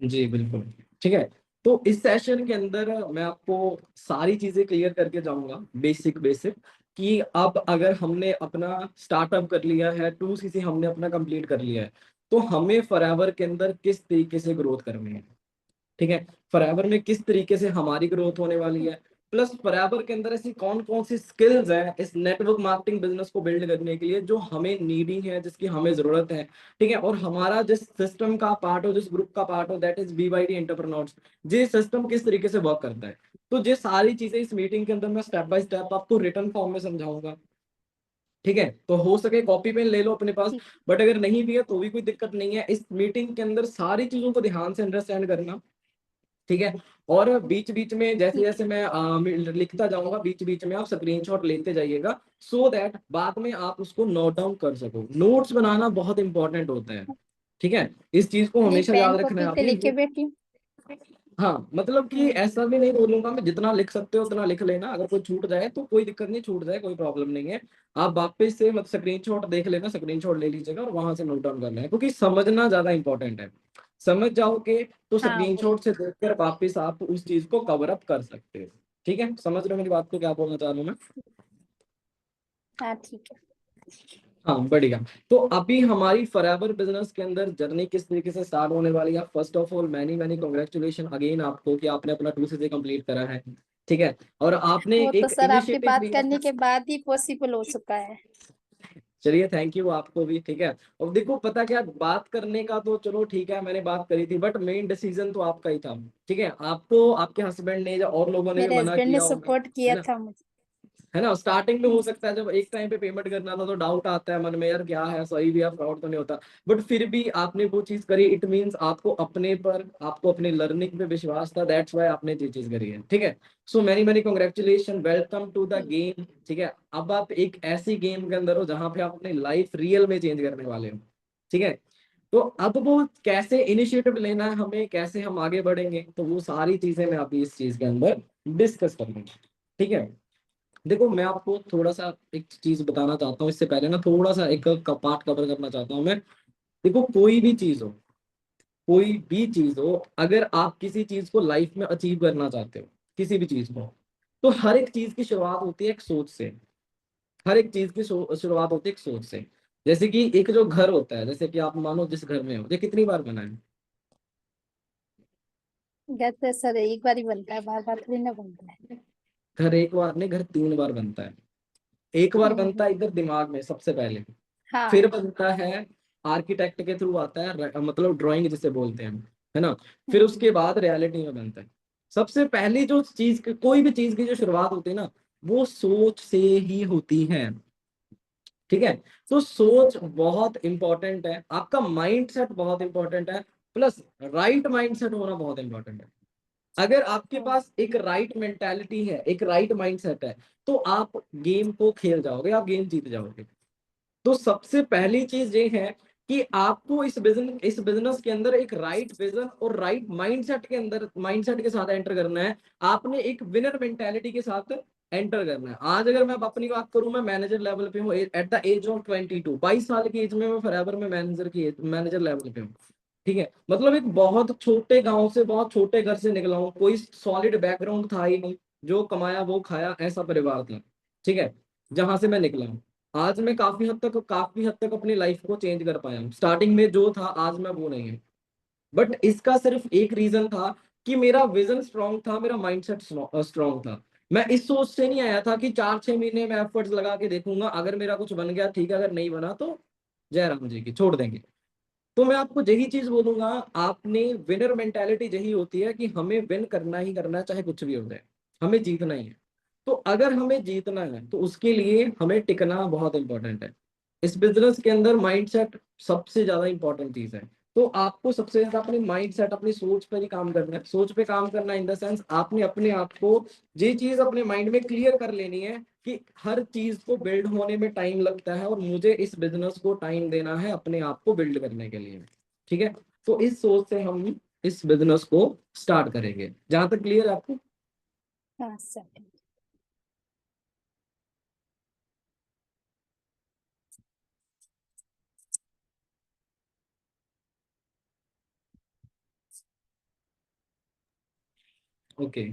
जी बिल्कुल। ठीक है। तो इस सेशन के अंदर मैं आपको सारी चीजें क्लियर करके जाऊंगा, बेसिक बेसिक, कि अब अगर हमने अपना स्टार्टअप कर लिया है, 2cc हमने अपना कंप्लीट कर लिया है, तो हमें फॉरएवर के अंदर किस तरीके से ग्रोथ करनी है। ठीक है। फॉरएवर में किस तरीके से हमारी ग्रोथ होने वाली है, प्लस फॉरएवर के अंदर ऐसी कौन कौन सी स्किल्स हैं इस नेटवर्क मार्केटिंग बिजनेस को बिल्ड करने के लिए जो हमें नीडी है, जिसकी हमें जरूरत है। ठीक है। और हमारा जिस सिस्टम का पार्ट हो, जिस ग्रुप का पार्ट हो, दैट इज BYD एंटरप्रेन्योर्स, ये सिस्टम किस तरीके से वर्क करता है। तो ये सारी चीजें इस मीटिंग के अंदर मैं स्टेप बाय स्टेप आपको रिटर्न फॉर्म में समझाऊंगा। ठीक है। तो हो सके कॉपी पेन ले लो अपने पास, ठीक। बट अगर नहीं भी है तो भी कोई दिक्कत नहीं है। इस मीटिंग के अंदर सारी चीजों को ध्यान से अंडरस्टैंड करना। ठीक है। और बीच बीच में जैसे ठीक जैसे है। मैं लिखता जाऊंगा, बीच बीच में आप स्क्रीनशॉट लेते जाइएगा, सो दैट बाद में आप उसको नोट डाउन कर सको। नोट्स बनाना बहुत इंपॉर्टेंट होता है। ठीक है। इस चीज को नहीं, हमेशा पेन याद रखना है कॉपी पे आपने लेके बैठी हूँ। हाँ, मतलब कि हम्म। ऐसा भी नहीं बोलूंगा मैं, जितना लिख सकते हो उतना लिख लेना, अगर कोई छूट जाए तो कोई दिक्कत नहीं, छूट जाए कोई प्रॉब्लम नहीं है। आप वापस से मतलब स्क्रीनशॉट देख लेना, स्क्रीनशॉट ले लीजिएगा और वहां से नोट डाउन करना है, क्योंकि समझना ज्यादा इंपॉर्टेंट है। समझ जाओगे तो हाँ, वही। स्क्रीनशॉट से देखकर वापस आप उस चीज को कवर अप कर सकते हो। ठीक है। समझ रहे हो मेरी बात को, क्या बोलना चाह रहा हूँ मैं। हाँ, ठीक है। हाँ बढ़िया। तो अभी हमारी फॉरएवर बिजनेस के अंदर जर्नी किस तरीके से स्टार्ट होने वाली है। First of all many many congratulation again आपको कि आपने अपना 2cc कंप्लीट करा है। ठीक है। और आपने वो तो एक सर आपके इनिशिएटिव बात लिया करने है। के बाद ही पॉसिबल हो चुका है। चलिए थैंक यू आपको भी। ठीक है। और देखो पता क्या, बात करने का तो चलो ठीक है मैंने बात करी थी, बट मेन डिसीजन तो आपका ही था। ठीक है। आपको आपके हस्बैंड ने या और लोगों ने भी मेरे मना हस्बैंड ने किया होगा, सपोर्ट है किया ना। था मुझे। है ना, स्टार्टिंग में हो सकता है जब एक टाइम पे पेमेंट करना था तो डाउट आता है मन में, यार क्या है, सही भी है, फ्रॉड तो नहीं होता। बट फिर भी आपने वो चीज करी, इट मींस आपको अपने पर, आपको अपनी लर्निंग पे विश्वास था, दैट्स व्हाई आपने ये चीज करी है। ठीक है। So many many congratulation, welcome to the ठीक। गेम। ठीक है। अब आप एक ऐसी गेम के अंदर हो जहां पे आप अपनी लाइफ रियल में चेंज करने वाले हो। ठीक है। तो अब वो कैसे इनिशिएटिव लेना है हमें, कैसे हम आगे बढ़ेंगे, तो वो सारी चीजें मैं अभी इस चीज के अंदर डिस्कस करूंगा। ठीक है। देखो मैं आपको थोड़ा सा एक चीज बताना चाहता हूँ, इससे पहले ना थोड़ा सा एक पार्ट कवर करना चाहता हूँ मैं। देखो कोई भी चीज हो, कोई भी चीज हो, अगर आप किसी चीज को लाइफ में अचीव करना चाहते हो, किसी भी चीज को, तो हर एक चीज की शुरुआत होती है एक सोच से। हर एक चीज की शुरुआत होती है एक सोच से। जैसे कि एक जो घर होता है, जैसे कि आप मानो जिस घर में हो, ये कितनी बार बना है। घर तो सर एक बार ही बनता है, बार बार थोड़ी ना बनता है। घर एक बार नहीं, घर 3 बार बनता है। एक बार बनता हम्म। है इधर दिमाग में सबसे पहले, हाँ। फिर बनता है आर्किटेक्ट के थ्रू आता है, मतलब ड्राइंग जिसे बोलते हैं, है ना। फिर हम्म। उसके बाद रियलिटी में बनता है। सबसे पहली जो चीज, कोई भी चीज की जो शुरुआत होती है ना, वो सोच से ही होती है। ठीक है। तो सोच बहुत इंपॉर्टेंट है, आपका माइंडसेट बहुत इंपॉर्टेंट है, प्लस राइट माइंडसेट होना बहुत इंपॉर्टेंट है। अगर आपके हम्म। पास एक राइट मेंटालिटी है, एक राइट माइंडसेट है, तो आप गेम को खेल जाओगे, आप गेम जीत जाओगे। तो सबसे पहली चीज ये है कि आपको इस बिजनेस के अंदर एक राइट विजन और राइट माइंडसेट के अंदर, माइंडसेट के साथ एंटर करना है। आपने एक विनर मेंटेलिटी के साथ एंटर करना है। आज अगर मैं अपनी बात करूं, मैं मैनेजर लेवल पे हूँ एट द एज ऑफ 22, 22 साल की एज में मैं फॉरएवर में मैनेजर लेवल पे हूँ। ठीक है। मतलब एक बहुत छोटे गांव से, बहुत छोटे घर से निकला हूँ, कोई सॉलिड बैकग्राउंड था ही नहीं, जो कमाया वो खाया ऐसा परिवार था। ठीक है। जहां से मैं निकला हूँ, आज मैं काफी हद तक अपनी लाइफ को चेंज कर पाया हूँ। स्टार्टिंग में जो था आज मैं वो नहीं हूँ। बट इसका सिर्फ एक रीजन था कि मेरा विजन स्ट्रांग था, मेरा माइंडसेट स्ट्रांग था। मैं इस सोच से नहीं आया था कि 4-6 महीने में एफर्ट्स लगा के देखूंगा, अगर मेरा कुछ बन गया ठीक है, अगर नहीं बना तो जय राम जी की, छोड़ देंगे। तो मैं आपको यही चीज बोलूंगा, आपने विनर मेंटेलिटी यही होती है कि हमें विन करना ही करना है, चाहे कुछ भी हो जाए, हमें जीतना ही है। तो अगर हमें जीतना है तो उसके लिए हमें टिकना बहुत इंपॉर्टेंट है। इस बिजनेस के अंदर माइंडसेट सबसे ज्यादा इंपॉर्टेंट चीज है। तो आपको सबसे ज्यादा अपने माइंडसेट, अपनी सोच पर ही काम करना है। सोच पे काम करना इन द सेंस, आपने अपने आप को ये चीज अपने माइंड में क्लियर कर लेनी है कि हर चीज को बिल्ड होने में टाइम लगता है और मुझे इस बिजनेस को टाइम देना है अपने आप को बिल्ड करने के लिए। ठीक है। तो इस सोच से हम इस बिजनेस को स्टार्ट करेंगे। जहां तक क्लियर है आपको। हाँ सर। ओके,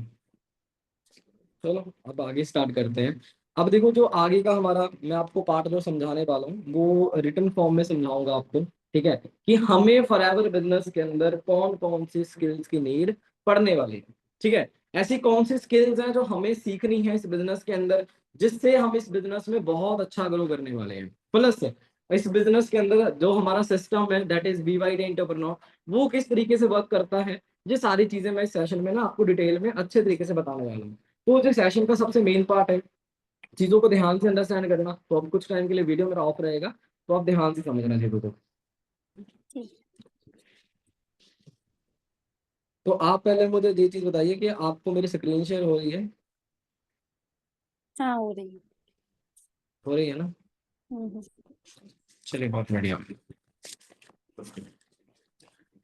चलो अब आगे स्टार्ट करते हैं। अब देखो जो आगे का हमारा मैं आपको पार्ट जो समझाने वाला हूँ वो रिटन फॉर्म में समझाऊंगा आपको। ठीक है, कि हमें फॉरएवर बिजनेस के अंदर कौन कौन सी स्किल्स की नीड पड़ने वाली है। ठीक है, ऐसी कौन सी स्किल्स हैं जो हमें सीखनी है इस बिजनेस के अंदर, जिससे हम इस बिजनेस में बहुत अच्छा ग्रो करने वाले हैं। प्लस इस बिजनेस के अंदर जो हमारा सिस्टम है दैट इज BYD एंटरप्रेन्योर, वो किस तरीके से वर्क करता है, ये सारी चीजें मैं इस सेशन में ना आपको डिटेल में अच्छे तरीके से बताने वाला हूँ। तो जो सेशन का सबसे मेन पार्ट है चीजों को ध्यान से अंडरस्टैंड करना, तो अब कुछ टाइम के लिए वीडियो मेरा ऑफ रहेगा, तो आप ध्यान से समझना चीजों को। ठीक। तो आप पहले मुझे ये चीज बताइए कि आपको मेरी स्क्रीन शेयर हो रही है? हाँ, हो रही है। हो रही है ना? हम्म। चलिए बहुत बढ़िया।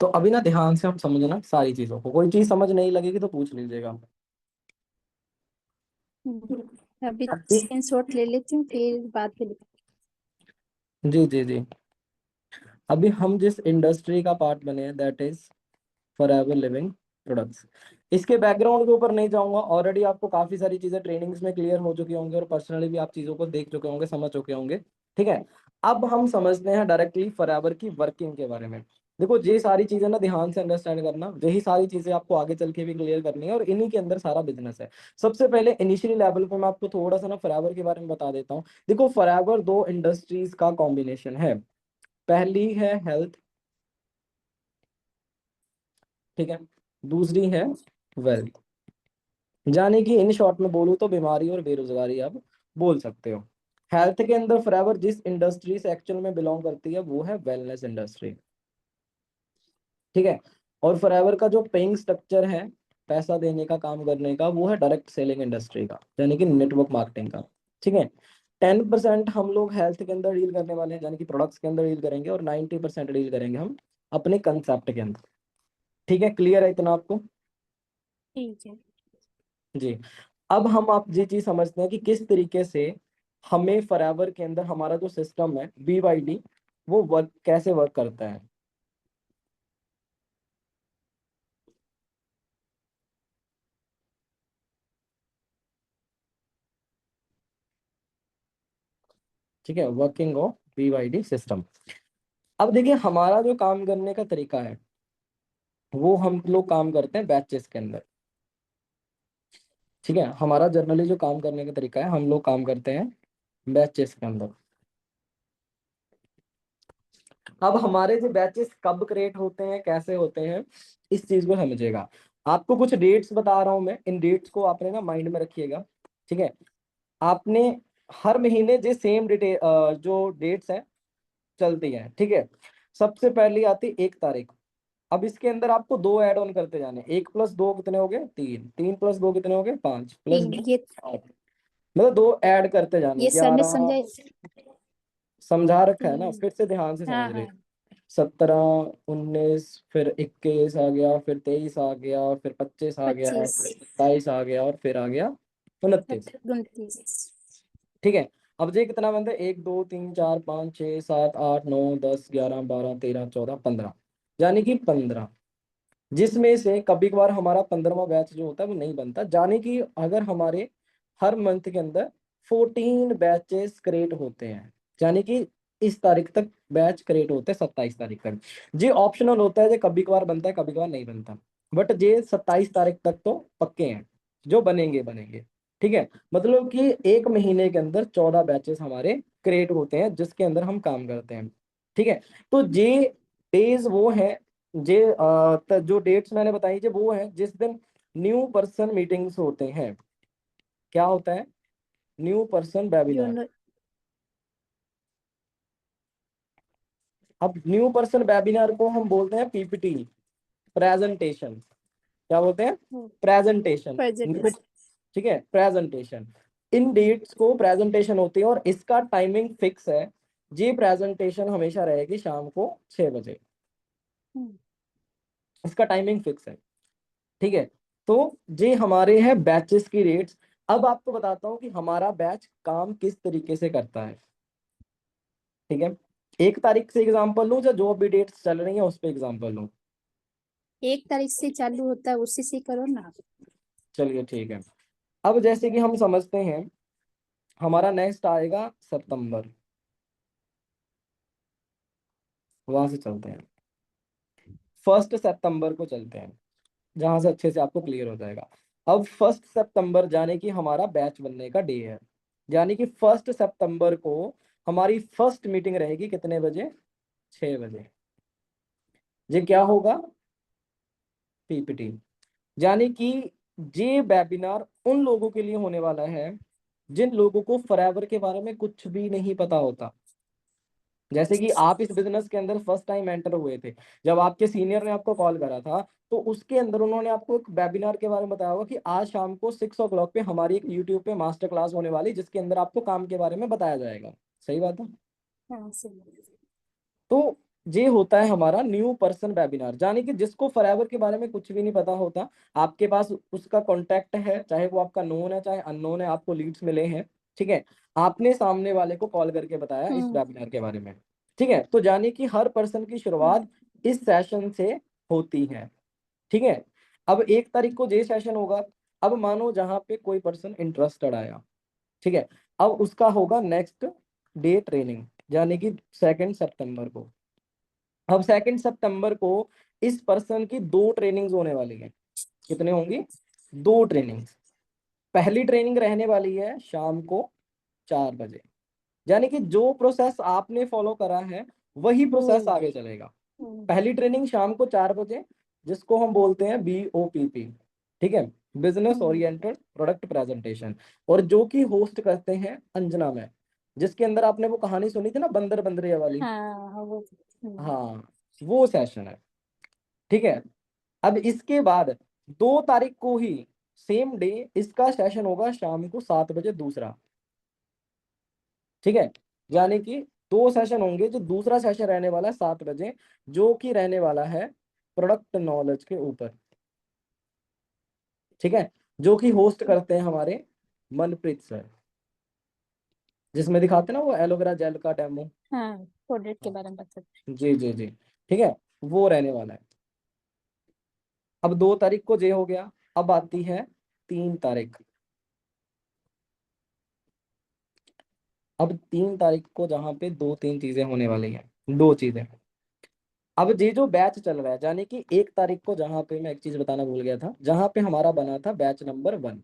तो अभी ना ध्यान से हम समझना सारी चीजों को, कोई चीज समझ नहीं लगेगी तो पूछ लीजिएगा। अभी स्क्रीनशॉट ले लेती हूँ, फिर बाद में लिख। जी जी जी। अभी हम जिस इंडस्ट्री का पार्ट बने हैं that is forever living products. इसके बैकग्राउंड के ऊपर नहीं जाऊंगा, ऑलरेडी आपको काफी सारी चीजें ट्रेनिंग्स में क्लियर हो चुकी होंगी और पर्सनली भी आप चीजों को देख चुके होंगे, समझ चुके होंगे। ठीक है, अब हम समझते हैं डायरेक्टली फॉरएवर की वर्किंग के बारे में। देखो ये सारी चीजें ना ध्यान से अंडरस्टैंड करना, यही सारी चीजें आपको आगे चल के भी क्लियर करनी है और इन्हीं के अंदर सारा बिजनेस है। सबसे पहले इनिशियली लेवल पे मैं आपको थोड़ा सा ना फॉरएवर के बारे में बता देता हूँ। देखो फॉरएवर दो इंडस्ट्रीज का कॉम्बिनेशन है। पहली है हेल्थ, ठीक है, दूसरी है वेल्थ। यानी कि इन शॉर्ट में बोलूँ तो बीमारी और बेरोजगारी आप बोल सकते हो। हेल्थ के अंदर फॉरएवर जिस इंडस्ट्री से एक्चुअल में बिलोंग करती है वो है वेलनेस इंडस्ट्री। ठीक है, और फॉरएवर का जो पेइंग स्ट्रक्चर है पैसा देने का काम करने का वो है डायरेक्ट सेलिंग इंडस्ट्री का, यानी कि नेटवर्क मार्केटिंग का। ठीक है, 10% हम लोग हेल्थ के अंदर डील करने वाले हैं, यानी कि प्रोडक्ट्स के अंदर डील करेंगे, और 90% डील करेंगे हम अपने कंसेप्ट के अंदर। ठीक है, क्लियर है इतना आपको? ठीक है। जी। अब हम आप ये चीज समझते हैं कि किस तरीके से हमें फॉरएवर के अंदर हमारा जो सिस्टम है BYD वो वर्क कैसे वर्क करता है। ठीक है, वर्किंग ऑफ BYD सिस्टम। अब देखिए हमारा जो काम करने का तरीका है वो हम लोग काम करते हैं बैचेस के अंदर। ठीक है, हमारा जनरली जो काम करने का तरीका है हम लोग काम करते हैं बैचेस के अंदर। अब हमारे जो बैचेस कब क्रिएट होते हैं कैसे होते हैं इस चीज को समझिएगा। आपको कुछ डेट्स बता रहा हूं मैं, इन डेट्स को आपने ना माइंड में रखिएगा। ठीक है, आपने हर महीने जो सेम डिटेल जो डेट्स हैं चलती हैं। ठीक है, सबसे पहली आती 1 तारीख। अब इसके अंदर आपको दो ऐड ऑन करते जाने, 1+2 कितने हो गए 3, 3+2 कितने हो गए 5, प्लस 3 ये 8, मतलब दो ऐड करते जाने ये सर ने 11। समझाए। समझा रखा है ना, 3। फिर से ध्यान से समझ हाँ ले। हाँ। 17, 19, फिर 21 आ गया, फिर 23 आ गया, फिर 25 आ गया, 25। फिर 27 आ गया और फिर आ गया 29। 29। ठीक है, अब ये कितना बनता है 1 2 3 4 5 6 7 8 9 10 11 12 13 14 15, यानी कि 15। जिसमें से कभी कभार हमारा 15वां बैच जो होता है वो नहीं बनता, यानी कि अगर हमारे हर मंथ के अंदर 14 बैचेस क्रिएट होते हैं, यानी कि इस तारीख तक बैच क्रिएट होते हैं 27 तारीख तक। ये ऑप्शनल होता है, ये कभी कभार बनता है कभी कभार नहीं बनता, बट ये 27 तारीख तक तो पक्के हैं जो बनेंगे बनेंगे। ठीक है, मतलब कि एक महीने के अंदर 14 बैचेस हमारे क्रिएट होते हैं जिसके अंदर हम काम करते हैं। ठीक है, तो ये डेज वो है जे जो डेट्स मैंने बताई जे वो है जिस दिन न्यू पर्सन मीटिंग्स होते हैं। क्या होता है? न्यू पर्सन जो वेबिनार। अब न्यू पर्सन वेबिनार को हम बोलते हैं PPT, प्रेजेंटेशन। क्या बोलते हैं? प्रेजेंटेशन। प्रेजेंटेशन। ठीक है, प्रेजेंटेशन। इन डेट्स को प्रेजेंटेशन होती है और इसका टाइमिंग फिक्स है। ये प्रेजेंटेशन हमेशा रहेगी शाम को 6 बजे, इसका टाइमिंग फिक्स है। ठीक है, तो ये हमारे हैं बैचेस की रेट्स। अब आपको बताता हूँ कि हमारा बैच काम किस तरीके से करता है। ठीक है, 1 तारीख से एग्जांपल लूँ या जो भी डेट्स चल रही है उस पर एग्जांपल लूँ? 1 तारीख से चालू होता है, उसी से करो ना। चलिए ठीक है। अब जैसे कि हम समझते हैं, हमारा नेक्स्ट आएगा सितंबर, वहां से चलते हैं। 1 सितंबर को चलते हैं, जहां से अच्छे से आपको क्लियर हो जाएगा। अब 1 सितंबर जाने की हमारा बैच बनने का डे है, यानी कि 1 सितंबर को हमारी फर्स्ट मीटिंग रहेगी कितने बजे? 6 बजे। ये क्या होगा? पीपीटी। यानी कि ये वेबिनार उन लोगों के लिए होने वाला है जिन लोगों को फॉरएवर के बारे में कुछ भी नहीं पता होता। जैसे कि आप इस बिजनेस के अंदर फर्स्ट टाइम एंटर हुए थे, जब आपके सीनियर ने आपको कॉल करा था, तो उसके अंदर उन्होंने आपको एक वेबिनार के बारे में बताया होगा कि आज शाम को 6 o'clock पे हमारी एक यूट्यूब पे मास्टर क्लास होने वाली, जिसके अंदर आपको काम के बारे में बताया जाएगा। सही बात है। हाँ सही। तो ये होता है हमारा न्यू पर्सन वेबिनार, यानी कि जिसको फॉरएवर के बारे में कुछ भी नहीं पता होता, आपके पास उसका कांटेक्ट है, चाहे वो आपका नोन है चाहे अननोन है, आपको लीड्स मिले हैं, ठीक है, आपने सामने वाले को कॉल करके बताया इस हम्म वेबिनार के बारे में। ठीक है, तो जाने कि हर पर्सन की हम्म शुरुआत इस सेशन से होती है। ठीक है। अब 1 तारीख को ये सेशन होगा। अब मानो जहां पे कोई पर्सन इंटरेस्टेड आया, ठीक है, अब उसका होगा नेक्स्ट डे ट्रेनिंग, यानी कि 2 सितंबर को। अब 2 सितंबर को इस पर्सन की 2 ट्रेनिंग्स होने वाली हैं। कितने होंगी? 2 ट्रेनिंग्स। पहली ट्रेनिंग रहने वाली है शाम को 4 बजे, यानी कि जो प्रोसेस आपने फॉलो करा है वही प्रोसेस वही। आगे चलेगा। हम्म पहली ट्रेनिंग शाम को 4 बजे, जिसको हम बोलते हैं BOPP, ठीक है, बिजनेस हम्म, ओरिएंटेड प्रोडक्ट प्रेजेंटेशन। और जो कि होस्ट करते हैं अंजना मैम, जिसके अंदर आपने वो कहानी सुनी थी ना, बंदर बंदरिया वाली। हाँ वो। हाँ, वो सेशन है। ठीक है। अब इसके बाद 2 तारीख को ही, सेम डे, इसका सेशन होगा शाम को 7 बजे, दूसरा। ठीक है, यानी कि 2 सेशन होंगे। जो दूसरा सेशन रहने वाला है 7 बजे, जो कि रहने वाला है प्रोडक्ट नॉलेज के ऊपर। ठीक है, जो कि होस्ट करते हैं हमारे मनप्रीत सर, जिसमें दिखाते हैं ना वो एलोवेरा जेल का डेमो। हाँ प्रोडक्ट के हाँ, बारे में बता। जी जी जी। ठीक है, वो रहने वाला है। अब 2 तारीख को ये हो गया। अब आती है 3 तारीख। अब 3 तारीख को जहाँ पे 2-3 चीजें होने वाली हैं, 2 चीजें। अब ये जो बैच चल रहा है, यानी कि 1 तारीख को, जहाँ पे मैं एक चीज बताना भूल गया था, जहाँ पे हमारा बना था बैच नंबर 1,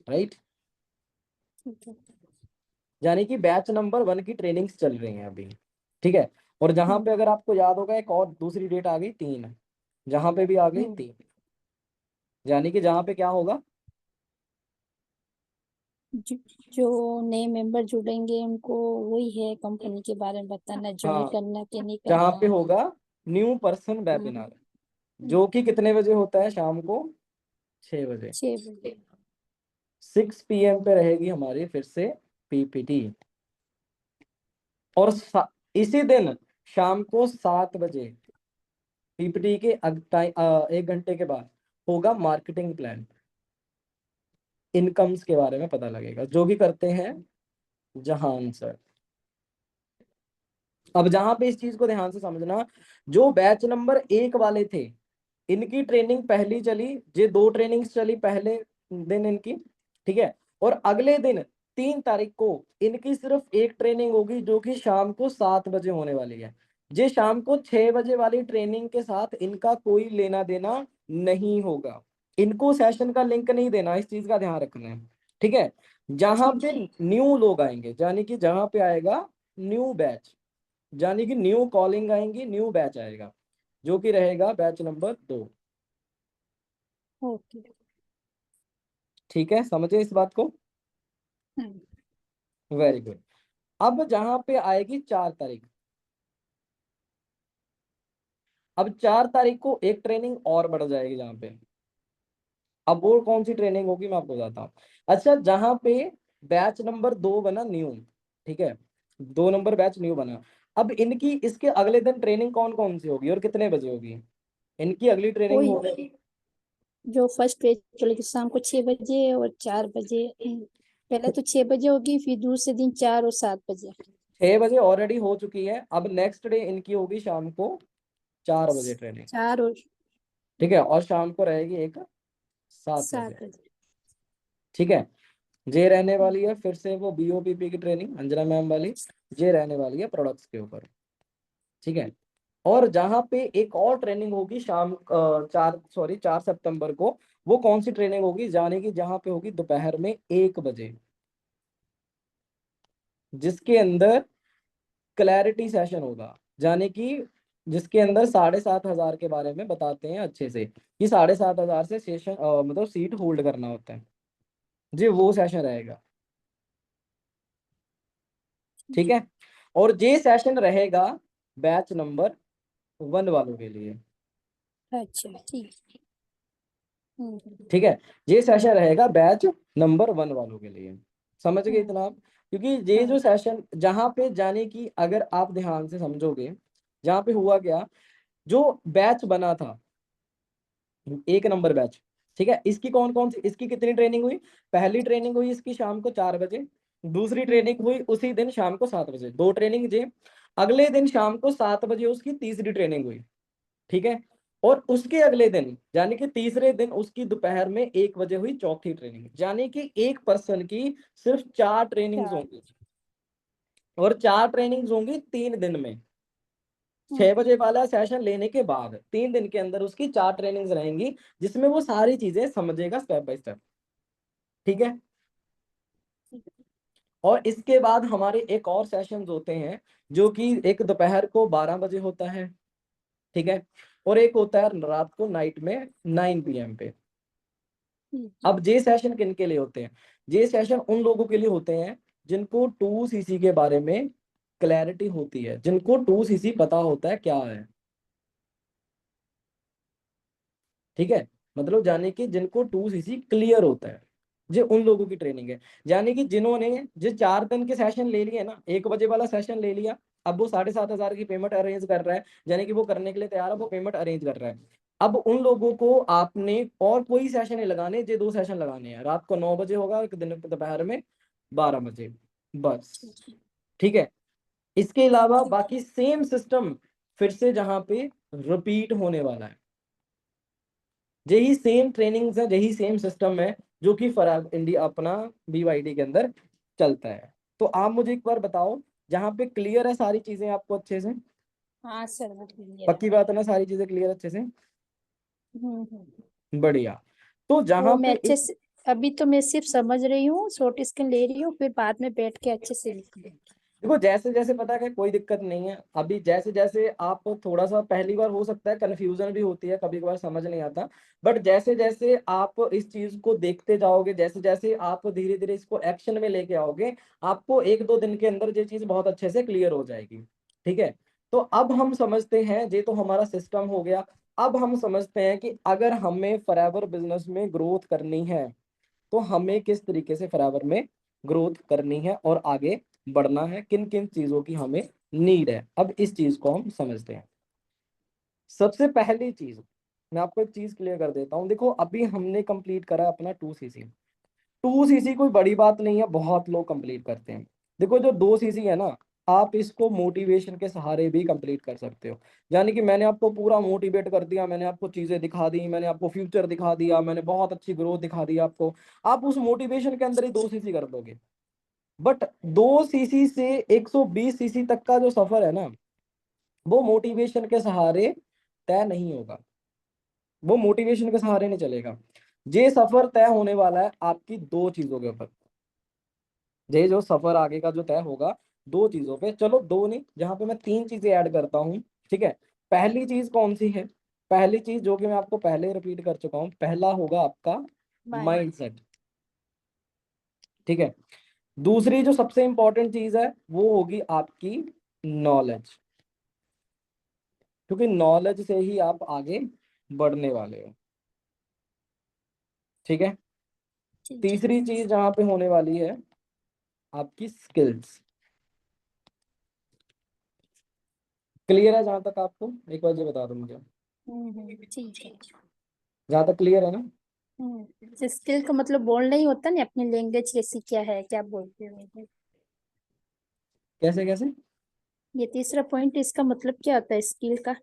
राइट। ठीक है। यानी कि बैच नंबर 1 की ट्रेनिंग्स चल रही हैं अभी। ठीक है। और जहाँ पे हम्म अगर आपको याद होगा, एक और दूसरी डेट आ गई 3, जहाँ पे भी आ गई हम्म 3, यानी कि जहाँ पे क्या होगा? जो, जो नए मेंबर जुड़ेंगे उनको वही है, कंपनी के बारे में बताना, ज्वाइन हाँ, करना कि नहीं जहाँ पे करना। होगा न्यू पर्सन हम्म वेबिनार, जो कि कितने बजे होता है? शाम को 6 बजे। 6 बजे। 6 PM पे रहेगी हमारी फिर से PPT। और इसी दिन शाम को 7 बजे, PPT के 1 घंटे के बाद, होगा मार्केटिंग प्लान। इनकम्स के बारे में पता लगेगा, जो भी करते हैं जहान सर। अब जहां पे इस चीज को ध्यान से समझना, जो बैच नंबर 1 वाले थे, इनकी ट्रेनिंग पहली चली, ये 2 ट्रेनिंग्स चली पहले दिन इनकी। ठीक है। और अगले दिन 3 तारीख को इनकी सिर्फ एक ट्रेनिंग होगी, जो कि शाम को 7 बजे होने वाली है। ये शाम को 6 बजे वाली ट्रेनिंग के साथ इनका कोई लेना देना नहीं होगा। इनको सेशन का लिंक नहीं देना, इस चीज का ध्यान रखना है। ठीक है। जहां ठीक पे है। न्यू लोग आएंगे, यानी कि जहां पे आएगा न्यू बैच, यानी कि न्यू कॉलिंग आएंगी, न्यू बैच आएगा, जो कि रहेगा बैच नंबर 2। ओके। ठीक है, समझे इस बात को? हम्म वेरी गुड। अब जहां पे आएगी 4 तारीख, अब 4 तारीख को एक ट्रेनिंग और बढ़ जाएगी जहां पे। अब वो कौन सी ट्रेनिंग होगी मैं आपको बताता हूँ। अच्छा, जहां पे बैच नंबर 2 बना न्यू, ठीक है, 2 नंबर बैच न्यू बना। अब इनकी इसके अगले दिन ट्रेनिंग कौन कौन सी होगी और कितने बजे होगी? इनकी अगली ट्रेनिंग वही होगी जो फर्स्ट पेज चलेगी शाम को 6 बजे और 4 बजे। पहले तो 6 बजे होगी, फिर दूसरे दिन 4 और 7 बजे। 6 बजे, ऑलरेडी हो चुकी है। अब नेक्स्ट डे इनकी होगी शाम को 4 बजे ट्रेनिंग। 4 और ठीक है, और शाम को रहेगी एक 7 बजे। 7 बजे। ठीक है, जे रहने वाली है फिर से वो BOPP की ट्रेनिंग अंजना मैम वाली, जे रहने वाली है प्रोडक्ट्स के ऊपर। ठीक है, और जहाँ पे एक और ट्रेनिंग होगी शाम 4 सितंबर को, वो कौन सी ट्रेनिंग होगी जाने की, जहाँ पे होगी दोपहर में 1 बजे, जिसके अंदर क्लैरिटी सेशन होगा, जाने की जिसके अंदर 7,500 के बारे में बताते हैं अच्छे से, कि 7,500 से सेशन मतलब सीट होल्ड करना होता है जी, वो सेशन रहेगा। ठीक है, और ये सेशन रहेगा बैच नंबर 1 वालों के लिए। अच्छा ठीक है। ठीक है, ये सेशन रहेगा बैच नंबर 1 वालों के लिए। समझ गए हम्म, इतना आप? क्योंकि ये हाँ। जो सेशन जहाँ पे जाने की, अगर आप ध्यान से समझोगे, जहाँ पे हुआ क्या, जो बैच बना था 1 नंबर बैच, ठीक है, इसकी कौन कौन सी, इसकी कितनी ट्रेनिंग हुई? पहली ट्रेनिंग हुई इसकी शाम को 4 बजे, दूसरी ट्रेनिंग हुई उसी दिन शाम को 7 बजे, 2 ट्रेनिंग जे। अगले दिन शाम को 7 बजे उसकी तीसरी ट्रेनिंग हुई। ठीक है, और उसके अगले दिन यानी कि तीसरे दिन उसकी दोपहर में 1 बजे हुई चौथी ट्रेनिंग, यानी कि एक पर्सन की सिर्फ 4 ट्रेनिंग्स चार। होंगी, और 4 ट्रेनिंग्स होंगी 3 दिन में। हम्म, 6 बजे वाला सेशन लेने के बाद 3 दिन के अंदर उसकी 4 ट्रेनिंग्स रहेंगी, जिसमें वो सारी चीजें समझेगा स्टेप बाय स्टेप। ठीक है, और इसके बाद हमारे एक और सेशंस होते हैं, जो कि एक दोपहर को 12 बजे होता है। ठीक है, और एक होता है रात को नाइट में 9 PM पे। अब ये सेशन किन के लिए होते हैं? ये सेशन उन लोगों के लिए होते हैं जिनको 2cc के बारे में क्लैरिटी होती है, जिनको 2cc पता होता है क्या है। ठीक है, मतलब जाने कि जिनको 2cc क्लियर होता है, ये उन लोगों की ट्रेनिंग है। यानी कि जिन्होंने जो 4 दिन के सेशन ले लिए ना, 1 बजे वाला सेशन ले लिया, अब वो 7,500 की पेमेंट अरेंज कर रहा है, यानी कि वो करने के लिए तैयार है, वो पेमेंट अरेंज कर रहा है। अब उन लोगों को आपने और कोई सेशन नहीं लगाने, ये 2 सेशन लगाने हैं, रात को 9 बजे होगा, एक दिन दोपहर में 12 बजे, बस। ठीक है, इसके अलावा बाकी सेम सिस्टम फिर से जहां पे रिपीट होने वाला है, यही सेम ट्रेनिंग्स है, यही सेम सिस्टम है जो कि फराब इंडिया अपना BYD के अंदर चलता है। तो आप मुझे एक बार बताओ, जहाँ पे क्लियर है सारी चीजें आपको अच्छे से? हाँ सर वो क्लियर है। पक्की बात है ना, सारी चीजें क्लियर अच्छे से? हम्म। बढ़िया। तो वो जहाँ मैं पे अच्छे से, अभी तो मैं सिर्फ समझ रही हूँ, शॉर्ट स्क्रीन ले रही हूँ, फिर बाद में बैठ के अच्छे से लिख लूंगी। देखो, जैसे जैसे पता है कोई दिक्कत नहीं है, अभी जैसे जैसे आप थोड़ा सा पहली बार हो सकता है कंफ्यूजन भी होती है, कभी कभार समझ नहीं आता, बट जैसे जैसे आप इस चीज को देखते जाओगे, जैसे जैसे आप धीरे धीरे इसको एक्शन में लेके आओगे, आपको 1-2 दिन के अंदर ये चीज बहुत अच्छे से क्लियर हो जाएगी। ठीक है, तो अब हम समझते हैं, ये तो हमारा सिस्टम हो गया। अब हम समझते हैं कि अगर हमें फॉरएवर बिजनेस में ग्रोथ करनी है, तो हमें किस तरीके से फॉरएवर में ग्रोथ करनी है और आगे बढ़ना है, किन किन चीजों की हमें नीड है, अब इस चीज को हम समझते हैं। सबसे पहली चीज, मैं आपको एक चीज क्लियर कर देता हूँ। देखो, अभी हमने कंप्लीट करा अपना 2cc। 2cc कोई बड़ी बात नहीं है, बहुत लोग कंप्लीट करते हैं। देखो, जो 2cc है ना, आप इसको मोटिवेशन के सहारे भी कंप्लीट कर सकते हो। यानी कि मैंने आपको पूरा मोटिवेट कर दिया, मैंने आपको चीजें दिखा दी, मैंने आपको फ्यूचर दिखा दिया, मैंने बहुत अच्छी ग्रोथ दिखा दी आपको, आप उस मोटिवेशन के अंदर ही 2cc कर दोगे। बट 2cc से 120cc तक का जो सफर है ना, वो मोटिवेशन के सहारे तय नहीं होगा, वो मोटिवेशन के सहारे नहीं चलेगा। ये सफर तय होने वाला है आपकी 2 चीजों के ऊपर। ये जो सफर आगे का जो तय होगा 2 चीजों पे, चलो दो नहीं, जहां पे मैं 3 चीजें ऐड करता हूँ। ठीक है, पहली चीज कौन सी है? पहली चीज जो कि मैं आपको पहले रिपीट कर चुका हूँ, पहला होगा आपका बाय। माइंडसेट। ठीक है, दूसरी जो सबसे इंपॉर्टेंट चीज है वो होगी आपकी नॉलेज, क्योंकि नॉलेज से ही आप आगे बढ़ने वाले हो। ठीक है, ठीक है। तीसरी चीज जहां पे होने वाली है आपकी स्किल्स। क्लियर है जहां तक आपको? एक बार ये बता दो मुझे, ठीक है। जहां तक क्लियर है ना? स्किल का मतलब बोलना ही होता है ना, अपनी लैंग्वेज कैसी क्या है, क्या बोलते हो। कैसे कैसे? ये तीसरा पॉइंट, इसका मतलब क्या होता है स्किल का?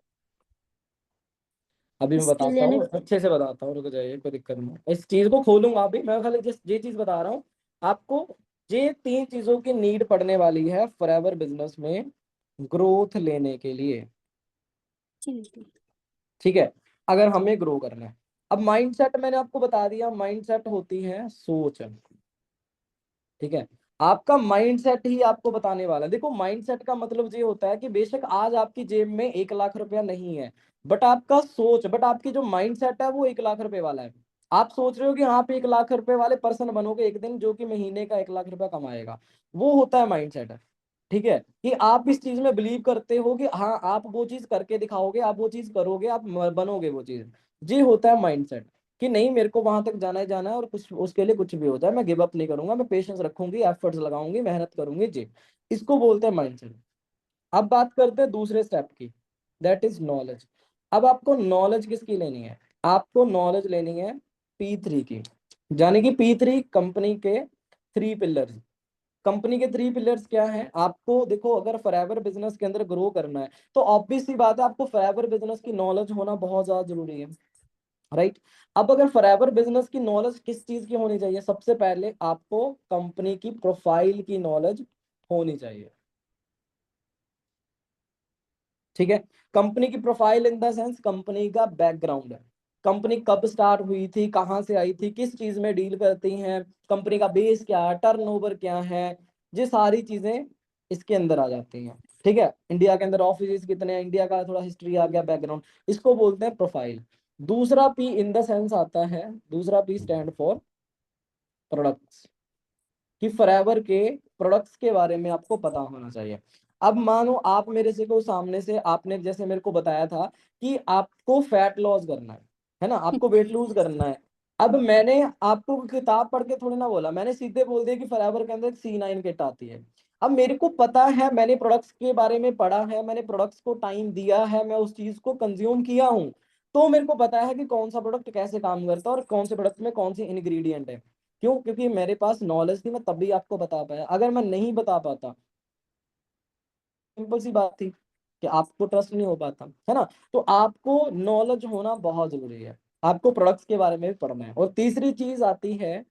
अभी मैं स्किल बताता यानी हूँ, अच्छे से बताता हूँ, रुक जाइए, कोई दिक्कत नहीं, इस चीज को खोलूंगा अभी मैं, खाली जस्ट ये चीज बता रहा हूँ आपको। ये 3 चीजों की नीड पड़ने वाली है फॉरएवर बिजनेस में ग्रोथ लेने के लिए। ठीक ठीक है, अगर हमें ग्रो करना है। अब माइंडसेट मैंने आपको बता दिया, माइंडसेट होती है सोच। ठीक है, आपका माइंडसेट ही आपको बताने वाला है। देखो माइंडसेट का मतलब ये होता है कि बेशक आज आपकी जेब में 1 लाख रुपया नहीं है, बट आपका सोच, बट आपकी जो माइंडसेट है वो 1 लाख रुपए वाला है। आप सोच रहे हो कि हाँ, आप 1 लाख रुपए वाले पर्सन बनोगे एक दिन, जो कि महीने का 1 लाख रुपया कमाएगा। वो होता है माइंडसेट। ठीक है, कि आप इस चीज में बिलीव करते हो कि हाँ, आप वो चीज करके दिखाओगे, आप वो चीज करोगे, आप बनोगे वो चीज। ये होता है माइंडसेट, कि नहीं मेरे को वहां तक जाना है और कुछ उसके लिए कुछ भी होता है मैं गिव अप नहीं करूंगा, मैं पेशेंस रखूंगी, एफर्ट्स लगाऊंगी, मेहनत करूंगी जी। इसको बोलते हैं माइंडसेट। अब बात करते हैं दूसरे स्टेप की, दैट इज नॉलेज। अब आपको नॉलेज किसकी लेनी है? आपको नॉलेज लेनी है P3 की, यानी कि P3 कंपनी के 3 पिलर्स। कंपनी के 3 पिलर्स क्या हैं? आपको देखो, अगर फॉरएवर बिजनेस के अंदर ग्रो करना है तो ऑब्वियस सी बात है, आपको फॉरएवर बिजनेस की नॉलेज होना बहुत ज्यादा जरूरी है, राइट। अब अगर फॉरएवर बिजनेस की नॉलेज किस चीज की होनी चाहिए? सबसे पहले आपको कंपनी की प्रोफाइल की नॉलेज होनी चाहिए। ठीक है, कंपनी की profile in the sense company का बैकग्राउंड है, कंपनी कब स्टार्ट हुई थी, कहां से आई थी, किस चीज में डील करती हैं, कंपनी का बेस क्या है, टर्नओवर क्या है, ये सारी चीजें इसके अंदर आ जाती हैं। ठीक है, इंडिया के अंदर ऑफिस कितने हैं, इंडिया का थोड़ा हिस्ट्री आ गया, बैकग्राउंड, इसको बोलते हैं प्रोफाइल। दूसरा पी इन द सेंस आता है, दूसरा पी स्टैंड फॉर प्रोडक्ट्स, कि फॉरएवर के प्रोडक्ट्स के बारे में आपको पता होना चाहिए। अब मानो आप मेरे से को सामने से, आपने जैसे मेरे को बताया था कि आपको फैट लॉस करना है ना, आपको वेट लूज करना है। अब मैंने आपको किताब पढ़ के थोड़ी ना बोला, मैंने सीधे बोल दिया कि फॉरएवर के अंदर C9 किट आती है। अब मेरे को पता है, मैंने प्रोडक्ट्स के बारे में पढ़ा है, मैंने प्रोडक्ट्स को टाइम दिया है, मैं उस चीज को कंज्यूम किया हूँ, तो मेरे को पता है कि कौन सा प्रोडक्ट कैसे काम करता है और कौन से प्रोडक्ट में कौन सी इंग्रेडिएंट है। क्यों? क्योंकि मेरे पास नॉलेज थी, मैं तभी आपको बता पाया। अगर मैं नहीं बता पाता, सिंपल सी बात थी कि आपको ट्रस्ट नहीं हो पाता, है ना। तो आपको नॉलेज होना बहुत जरूरी है, आपको प्रोडक्ट्स के बारे में भी पढ़ना है। और तीसरी चीज आती है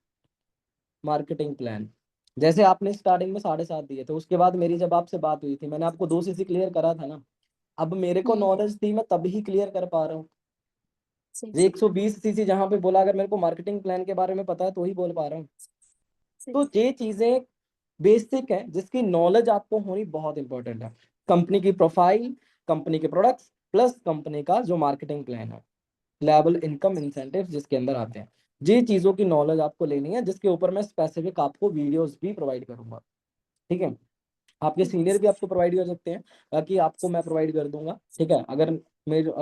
मार्केटिंग प्लान। जैसे आपने स्टार्टिंग में 7.5 दिए थे, उसके बाद मेरी जब आपसे बात हुई थी, मैंने आपको 2 CC क्लियर करा था ना। अब मेरे को हम्म। नॉलेज थी, मैं तभी क्लियर कर पा रहा हूँ। सही ये सही 120 CC जहां पे बोला, अगर मेरे को मार्केटिंग प्लान के बारे में पता है तो ही बोल पा रहा हूँ। सही। तो ये चीजें बेसिक है, जिसकी नॉलेज आपको होनी बहुत इंपॉर्टेंट है। कंपनी की प्रोफाइल, कंपनी के प्रोडक्ट्स, प्लस कंपनी का जो मार्केटिंग प्लान है, लेवल इनकम इंसेंटिव जिसके अंदर आते हैं, ये चीजों की नॉलेज आपको लेनी है, जिसके ऊपर मैं स्पेसिफिक आपको वीडियोस भी प्रोवाइड करूंगा। ठीक है, आपके ठीक सीनियर भी आपको प्रोवाइड कर सकते हैं, बाकी आपको मैं प्रोवाइड कर दूंगा। ठीक है, अगर मेरे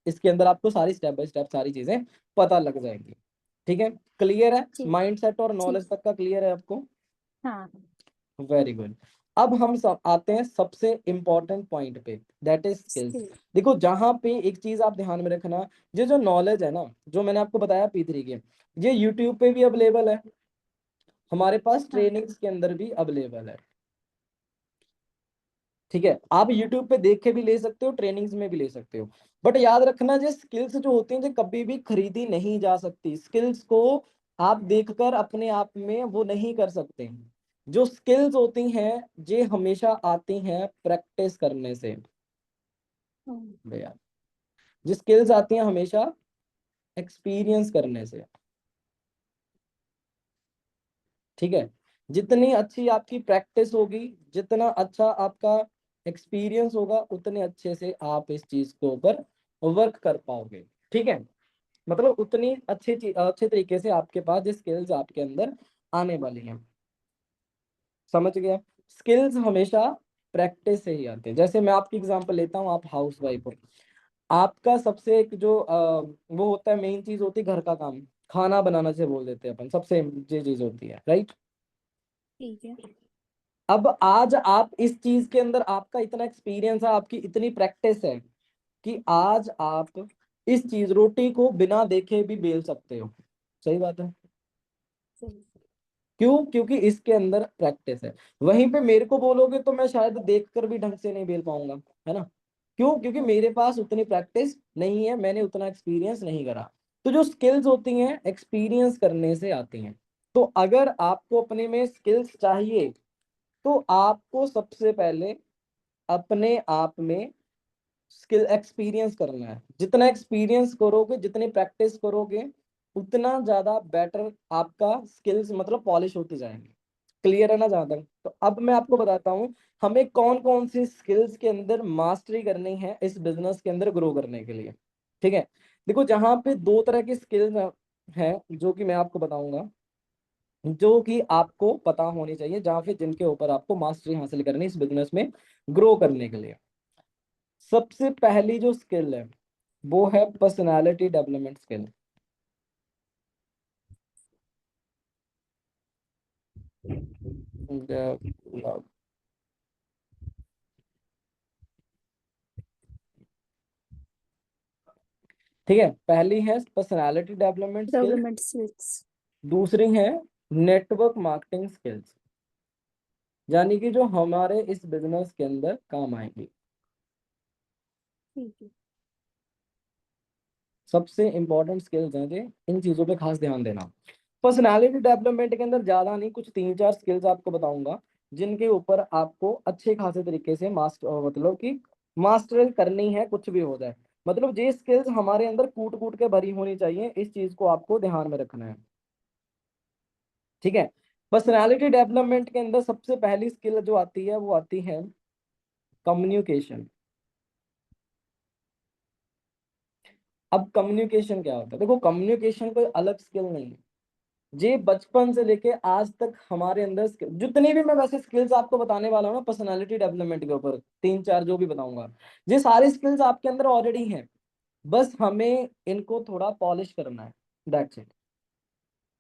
इसके अंदर आपको सारी स्टेप बाय स्टेप सारी चीजें पता लग जाएंगी। ठीक है, क्लियर है? ठीक माइंडसेट और ठीक। नॉलेज तक का क्लियर है आपको? हाँ। Very good. अब हम सब आते हैं सबसे इंपॉर्टेंट पॉइंट पे, दैट इज स्किल्स। स्किल। देखो, जहां पे एक चीज आप ध्यान में रखना, ये जो नॉलेज है ना, जो मैंने आपको बताया P3 के, ये यूट्यूब पे भी अवेलेबल है, हमारे पास हाँ। ट्रेनिंग्स के अंदर भी अवेलेबल है। ठीक है, आप यूट्यूब पे देख के भी ले सकते हो, ट्रेनिंग्स में भी ले सकते हो। बट याद रखना, जो स्किल्स जो होती हैं, जो कभी भी खरीदी नहीं जा सकती, स्किल्स को आप देखकर अपने आप में वो नहीं कर सकते। जो स्किल्स होती हैं, ये हमेशा आती हैं प्रैक्टिस करने से हम्म। भैया। जो स्किल्स आती हैं हमेशा एक्सपीरियंस करने से। ठीक है, जितनी अच्छी आपकी प्रैक्टिस होगी, जितना अच्छा आपका एक्सपीरियंस होगा, उतने अच्छे से आप इस चीज के ऊपर वर्क कर पाओगे। ठीक है, मतलब उतनी अच्छे तरीके से आपके पास जो स्किल्स आपके अंदर आने वाली हैं। समझ गया? स्किल्स हमेशा प्रैक्टिस से ही आते हैं। जैसे मैं आपकी एग्जांपल लेता हूँ, आप हाउस वाइफ हो, आपका सबसे एक जो वो होता है, मेन चीज होती है घर का काम, खाना बनाना से बोल देते हैं अपन, सबसे ये चीज होती है, राइट। ठीक है। अब आज आप इस चीज के अंदर, आपका इतना एक्सपीरियंस है, आपकी इतनी प्रैक्टिस है कि आज आप इस चीज रोटी को बिना देखे भी बेल सकते हो। सही बात है। सही। क्यों? क्योंकि इसके अंदर प्रैक्टिस है। वहीं पे मेरे को बोलोगे तो मैं शायद देखकर भी ढंग से नहीं बेल पाऊंगा, है ना। क्यों? क्योंकि मेरे पास उतनी प्रैक्टिस नहीं है, मैंने उतना एक्सपीरियंस नहीं करा। तो जो स्किल्स होती हैं एक्सपीरियंस करने से आती हैं। तो अगर आपको अपने में स्किल्स चाहिए तो आपको सबसे पहले अपने आप में स्किल एक्सपीरियंस करना है। जितना एक्सपीरियंस करोगे, जितनी प्रैक्टिस करोगे, उतना ज्यादा बेटर आपका स्किल्स मतलब पॉलिश होते जाएंगे। क्लियर है ना? जहां तक तो अब मैं आपको बताता हूँ हमें कौन कौन सी स्किल्स के अंदर मास्टरी करनी है इस बिजनेस के अंदर ग्रो करने के लिए। ठीक है, देखो जहां पे दो तरह की स्किल्स हैं जो कि मैं आपको बताऊंगा, जो कि आपको पता होनी चाहिए, जहां पे जिनके ऊपर आपको मास्टरी हासिल करनी है इस बिजनेस में ग्रो करने के लिए। सबसे पहली जो स्किल है वो है पर्सनालिटी डेवलपमेंट स्किल। ठीक है, पहली है personality development skill, development skills. दूसरी है नेटवर्क मार्केटिंग स्किल्स, यानी कि जो हमारे इस बिजनेस के अंदर काम आएंगी। ठीक है। सबसे इंपॉर्टेंट स्किल्स हैं जी, इन चीजों पे खास ध्यान देना। पर्सनालिटी डेवलपमेंट के अंदर ज्यादा नहीं, कुछ 3-4 स्किल्स आपको बताऊंगा जिनके ऊपर आपको अच्छे खासे तरीके से मास्टर मतलब कि मास्टर करनी है, कुछ भी हो जाए। मतलब ये स्किल्स हमारे अंदर कूट कूट के भरी होनी चाहिए, इस चीज को आपको ध्यान में रखना है। ठीक है, पर्सनालिटी डेवलपमेंट के अंदर सबसे पहली स्किल जो आती है वो आती है कम्युनिकेशन। अब कम्युनिकेशन क्या होता है? देखो कम्युनिकेशन कोई अलग स्किल नहीं है, जे बचपन से लेके आज तक हमारे अंदर जितनी भी मैं वैसे स्किल्स आपको बताने वाला हूँ ना पर्सनालिटी डेवलपमेंट के ऊपर, 3-4 जो भी बताऊंगा, ये सारी स्किल्स आपके अंदर ऑलरेडी हैं, बस हमें इनको थोड़ा पॉलिश करना है, दैट्स इट।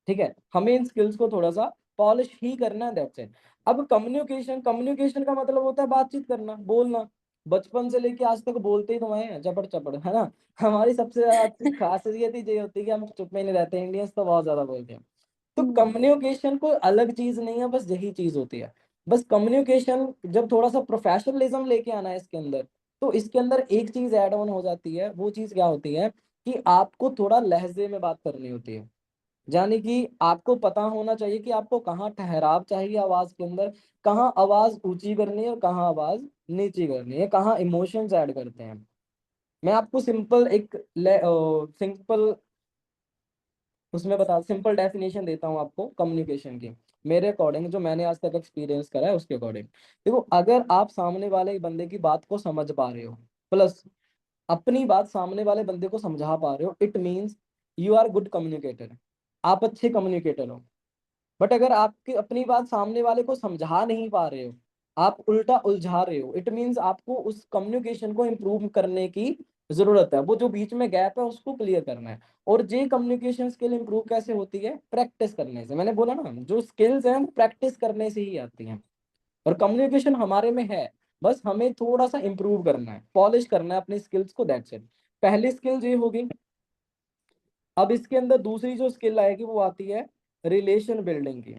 ठीक है, हमें इन स्किल्स को थोड़ा सा पॉलिश ही करना है, दैट्स इट। अब कम्युनिकेशन, कम्युनिकेशन का मतलब होता है बातचीत करना, बोलना। बचपन से लेके आज तक बोलते ही तो आए हैं चपड़ चपड़, है ना? हमारी सबसे ज्यादा खासियत ही ये होती है कि हम चुप में नहीं रहते, इंडियंस तो बहुत ज्यादा बोलते हैं। तो हम्म। कम्युनिकेशन कोई अलग चीज नहीं है, बस यही चीज होती है। बस कम्युनिकेशन जब थोड़ा सा प्रोफेशनलिज्म लेके आना है इसके अंदर, तो इसके अंदर एक चीज ऐड ऑन हो जाती है। वो चीज क्या होती है कि आपको थोड़ा लहजे में बात करनी होती है, यानी कि आपको पता होना चाहिए कि आपको कहाँ ठहराव चाहिए आवाज के अंदर, कहाँ आवाज ऊंची करनी है और कहाँ आवाज नीची करनी है, कहाँ इमोशंस ऐड करते हैं। मैं आपको सिंपल एक सिंपल उसमें बता सिंपल डेफिनेशन देता हूँ आपको कम्युनिकेशन की, मेरे अकॉर्डिंग, जो मैंने आज तक एक्सपीरियंस करा है उसके अकॉर्डिंग। देखो अगर आप सामने वाले बंदे की बात को समझ पा रहे हो, प्लस अपनी बात सामने वाले बंदे को समझा पा रहे हो, it means you are good communicator, आप अच्छे कम्युनिकेटर हो। बट अगर आपकी अपनी बात सामने वाले को समझा नहीं पा रहे हो, आप उल्टा उलझा रहे हो, इट मीन्स आपको उस कम्युनिकेशन को इम्प्रूव करने की जरूरत है। वो जो बीच में गैप है उसको क्लियर करना है। और ये कम्युनिकेशन स्किल इंप्रूव कैसे होती है? प्रैक्टिस करने से। मैंने बोला ना, जो स्किल्स हैं प्रैक्टिस करने से ही आती हैं, और कम्युनिकेशन हमारे में है, बस हमें थोड़ा सा इंप्रूव करना है, पॉलिश करना है अपनी स्किल्स को, दैट्स इट। पहली स्किल ये होगी। अब इसके अंदर दूसरी जो स्किल आएगी वो आती है रिलेशन बिल्डिंग की।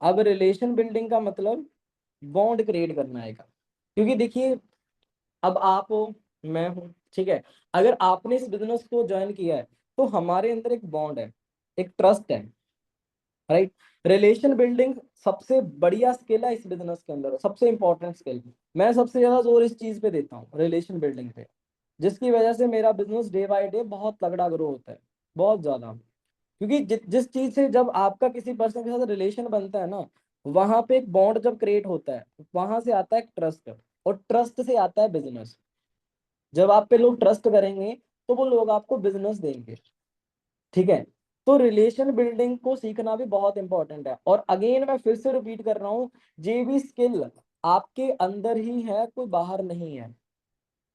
अब रिलेशन बिल्डिंग का मतलब बॉन्ड क्रिएट करना है। क्योंकि देखिए, अब आप हो, मैं हूँ, ठीक है, अगर आपने इस बिजनेस को ज्वाइन किया है तो हमारे अंदर एक बॉन्ड है, एक ट्रस्ट है, राइट? रिलेशन बिल्डिंग सबसे बढ़िया स्किल है इस बिजनेस के अंदर, सबसे इंपॉर्टेंट स्किल। मैं सबसे ज्यादा जोर इस चीज पे देता हूँ, रिलेशन बिल्डिंग पे, जिसकी वजह से मेरा बिजनेस डे बाय डे बहुत तगड़ा ग्रो होता है, बहुत ज्यादा। क्योंकि जिस चीज से जब आपका किसी पर्सन के साथ रिलेशन बनता है ना, वहां पे एक बॉन्ड जब क्रिएट होता है, वहां से आता है ट्रस्ट, और ट्रस्ट से आता है बिजनेस। जब आप पे लोग ट्रस्ट करेंगे तो वो लोग आपको बिजनेस देंगे। ठीक है, तो रिलेशन बिल्डिंग को सीखना भी बहुत इंपॉर्टेंट है। और अगेन मैं फिर से रिपीट कर रहा हूँ, ये भी स्किल आपके अंदर ही है, कोई बाहर नहीं है।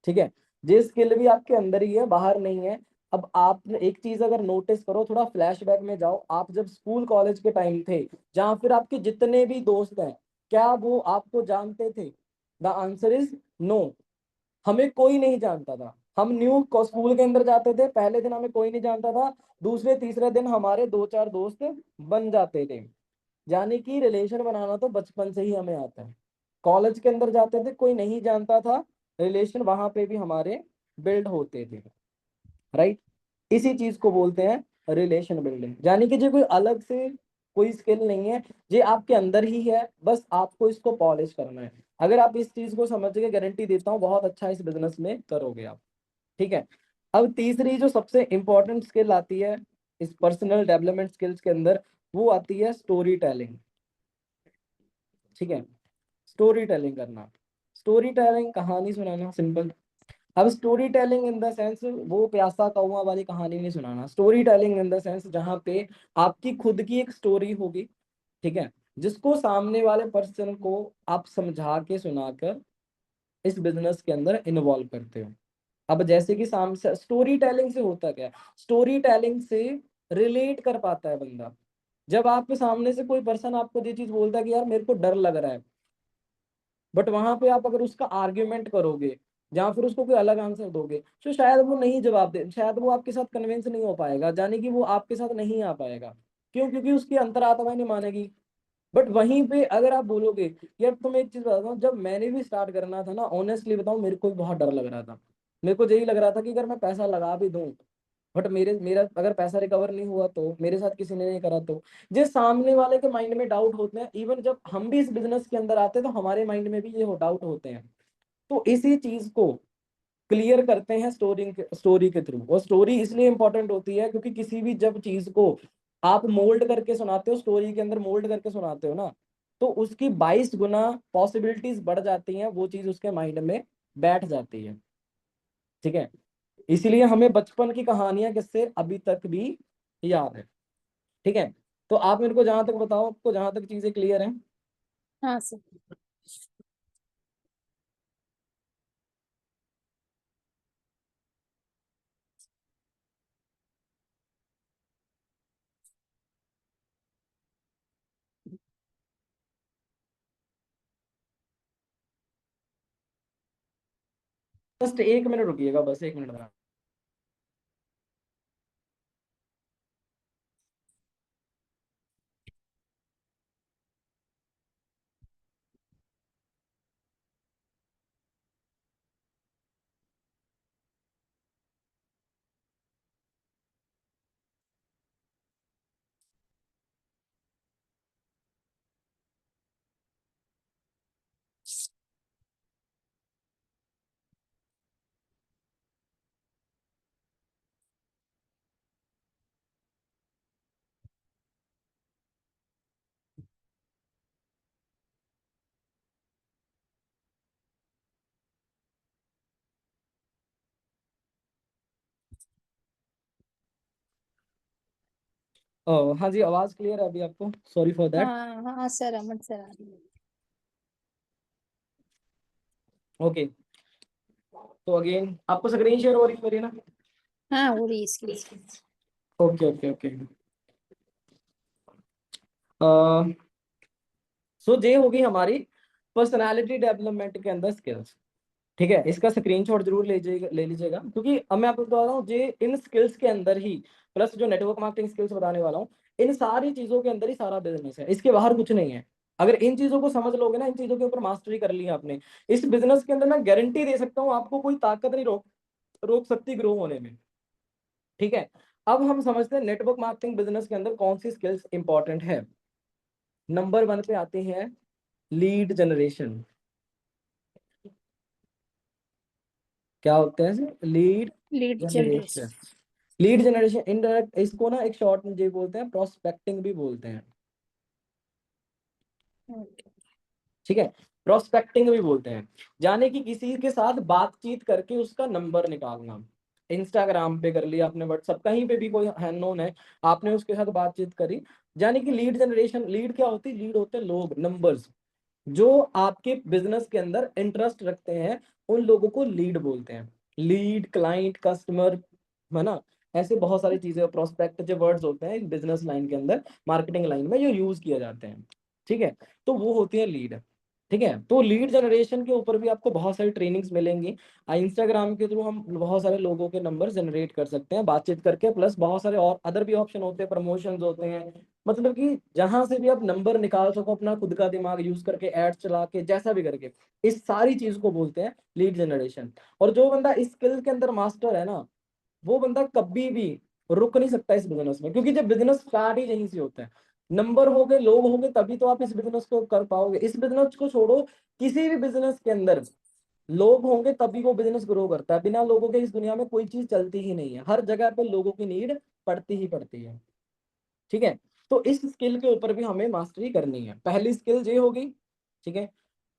ठीक है, ये स्किल भी आपके अंदर ही है, बाहर नहीं है। अब आप एक चीज अगर नोटिस करो, थोड़ा फ्लैशबैक में जाओ, आप जब स्कूल कॉलेज के टाइम थे, जहां फिर आपके जितने भी दोस्त हैं, क्या वो आपको जानते थे? The answer is no. हमें कोई नहीं जानता था। हम न्यू स्कूल के अंदर जाते थे, पहले दिन हमें कोई नहीं जानता था, दूसरे तीसरे दिन हमारे 2-4 दोस्त बन जाते थे। यानी कि रिलेशन बनाना तो बचपन से ही हमें आता है। कॉलेज के अंदर जाते थे, कोई नहीं जानता था, रिलेशन वहां पे भी हमारे बिल्ड होते थे, राइट। इसी चीज को बोलते हैं रिलेशन बिल्डिंग। यानी कि जो कोई अलग से कोई स्किल नहीं है, ये आपके अंदर ही है, बस आपको इसको पॉलिश करना है। अगर आप इस चीज को समझ के, गारंटी देता हूँ बहुत अच्छा इस बिजनेस में करोगे आप। ठीक है। अब तीसरी जो सबसे इंपॉर्टेंट स्किल आती है इस पर्सनल डेवलपमेंट स्किल्स के अंदर, वो आती है स्टोरी टेलिंग। ठीक है, स्टोरी टेलिंग करना। स्टोरी टेलिंग, कहानी सुनाना, सिंपल। अब story telling in the sense वो प्यासा कौवा वाली कहानी नहीं सुनाना। Story telling in the sense जहाँ पे आपकी खुद की एक स्टोरी होगी, ठीक है, जिसको सामने वाले पर्सन को आप समझा के सुनाकर इस बिजनेस के अंदर इन्वॉल्व करते हो। अब जैसे कि सामने स्टोरी टेलिंग से होता क्या है, स्टोरी टेलिंग से रिलेट कर पाता है बंदा। जब आपके सामने से कोई पर्सन आपको ये चीज बोलता है कि यार मेरे को डर लग रहा है, बट वहां पे आप अगर उसका आर्ग्यूमेंट करोगे या फिर उसको कोई अलग आंसर दोगे, तो शायद वो नहीं जवाब दे, शायद वो आपके साथ कन्विंस नहीं हो पाएगा, यानी कि वो आपके साथ नहीं आ पाएगा। क्यों? क्योंकि उसकी अंतरात्मा नहीं मानेगी। बट वहीं पे अगर आप बोलोगे, यार तुम एक चीज बताता हूँ, जब मैंने भी स्टार्ट करना था ना, ऑनेस्टली बताऊं, मेरे को भी बहुत डर लग रहा था। मेरे को यही लग रहा था कि अगर मैं पैसा लगा भी दूं, बट मेरा अगर पैसा रिकवर नहीं हुआ, तो मेरे साथ किसी ने नहीं करा तो। जिस सामने वाले के माइंड में डाउट होते हैं, इवन जब हम भी इस बिजनेस के अंदर आते हैं तो हमारे माइंड में भी ये डाउट होते हैं। तो इसी चीज को क्लियर करते हैं स्टोरी के थ्रू। और स्टोरी इसलिए इंपॉर्टेंट होती है क्योंकि किसी भी जब चीज को आप मोल्ड करके सुनाते हो, स्टोरी के अंदर मोल्ड करके सुनाते हो ना, तो उसकी 22 गुना पॉसिबिलिटीज बढ़ जाती हैं, वो चीज उसके माइंड में बैठ जाती है। ठीक है, इसीलिए हमें बचपन की कहानियां किससे अभी तक भी याद है। ठीक है, तो आप मेरे को जहां तक बताओ, आपको जहां तक चीजें क्लियर हैं। हाँ सर। जस्ट 1 मिनट रुकिएगा, बस 1 मिनट। हाँ जी, आवाज क्लियर है अभी आपको? Sorry for that. हाँ हाँ सर, अमन सर आ रही है। ओके, तो अगेन आपको स्क्रीन शेयर हो रही है मेरी ना? हाँ, हो रही है इसकी। Okay okay okay. सो ये होगी हमारी पर्सनालिटी डेवलपमेंट के अंदर स्किल्स। ठीक है, इसका स्क्रीनशॉट जरूर ले लीजिएगा, क्योंकि अब मैं आपको बता रहा हूँ ये इन स्किल्स के अंदर ही, प्लस जो नेटवर्क मार्केटिंग स्किल्स बताने वाला हूँ, इन सारी चीजों के अंदर ही सारा बिजनेस है, इसके बाहर कुछ नहीं है। अगर इन चीजों को समझ लोगे ना, इन चीजों के ऊपर मास्टरी कर ली आपने, इस बिजनेस के अंदर मैं गारंटी दे सकता हूँ आपको कोई ताकत नहीं रोक रोक सकती ग्रो होने में। ठीक है, अब हम समझते हैं नेटवर्क मार्केटिंग बिजनेस के अंदर कौन सी स्किल्स इंपॉर्टेंट है। नंबर 1 पे आते हैं लीड जनरेशन। क्या होते हैं? Lead lead generation. Generation. Lead generation indirect, इसको ना एक शॉर्ट में जो बोलते हैं प्रोस्पेक्टिंग भी बोलते हैं। ठीक है, प्रोस्पेक्टिंग भी बोलते हैं, यानी कि किसी के साथ बातचीत करके उसका नंबर निकालना। इंस्टाग्राम पे कर लिया आपने, व्हाट्सअप कहीं पे भी कोई नोन है, आपने उसके साथ बातचीत करी, यानी कि लीड जनरेशन। लीड क्या होती है? लीड होते हैं लोग, नंबर्स, जो आपके बिजनेस के अंदर इंटरेस्ट रखते हैं, उन लोगों को लीड बोलते हैं। लीड, क्लाइंट, कस्टमर, है ना, ऐसे बहुत सारी चीजें, प्रोस्पेक्ट जो वर्ड्स होते हैं बिजनेस लाइन के अंदर, मार्केटिंग लाइन में जो यूज किए जाते हैं। ठीक है, तो वो होती है लीड। ठीक है। तो लीड जनरेशन के ऊपर भी आपको बहुत सारी ट्रेनिंग्स मिलेंगी। इंस्टाग्राम के थ्रू हम बहुत सारे लोगों के नंबर जनरेट कर सकते हैं बातचीत करके, प्लस बहुत सारे और अदर भी ऑप्शन होते हैं, प्रमोशंस होते हैं, मतलब कि जहां से भी आप नंबर निकाल सको अपना खुद का दिमाग यूज करके, एड्स चला के, जैसा भी करके, इस सारी चीज को बोलते हैं लीड जनरेशन। और जो बंदा इस स्किल के अंदर मास्टर है ना, वो बंदा कभी भी रुक नहीं सकता इस बिजनेस में, क्योंकि जब बिजनेस स्टार्ट ही यहीं से होता है, नंबर हो गए, लोग होंगे, तभी तो आप इस बिजनेस को कर पाओगे। इस बिजनेस को छोड़ो, किसी भी बिजनेस के अंदर लोग होंगे तभी वो बिजनेस ग्रो करता है। बिना लोगों के इस दुनिया में कोई चीज चलती ही नहीं है, हर जगह पे लोगों की नीड पड़ती ही पड़ती है। ठीक है। तो इस स्किल के ऊपर भी हमें मास्टरी करनी है, पहली स्किल ये होगी। ठीक है।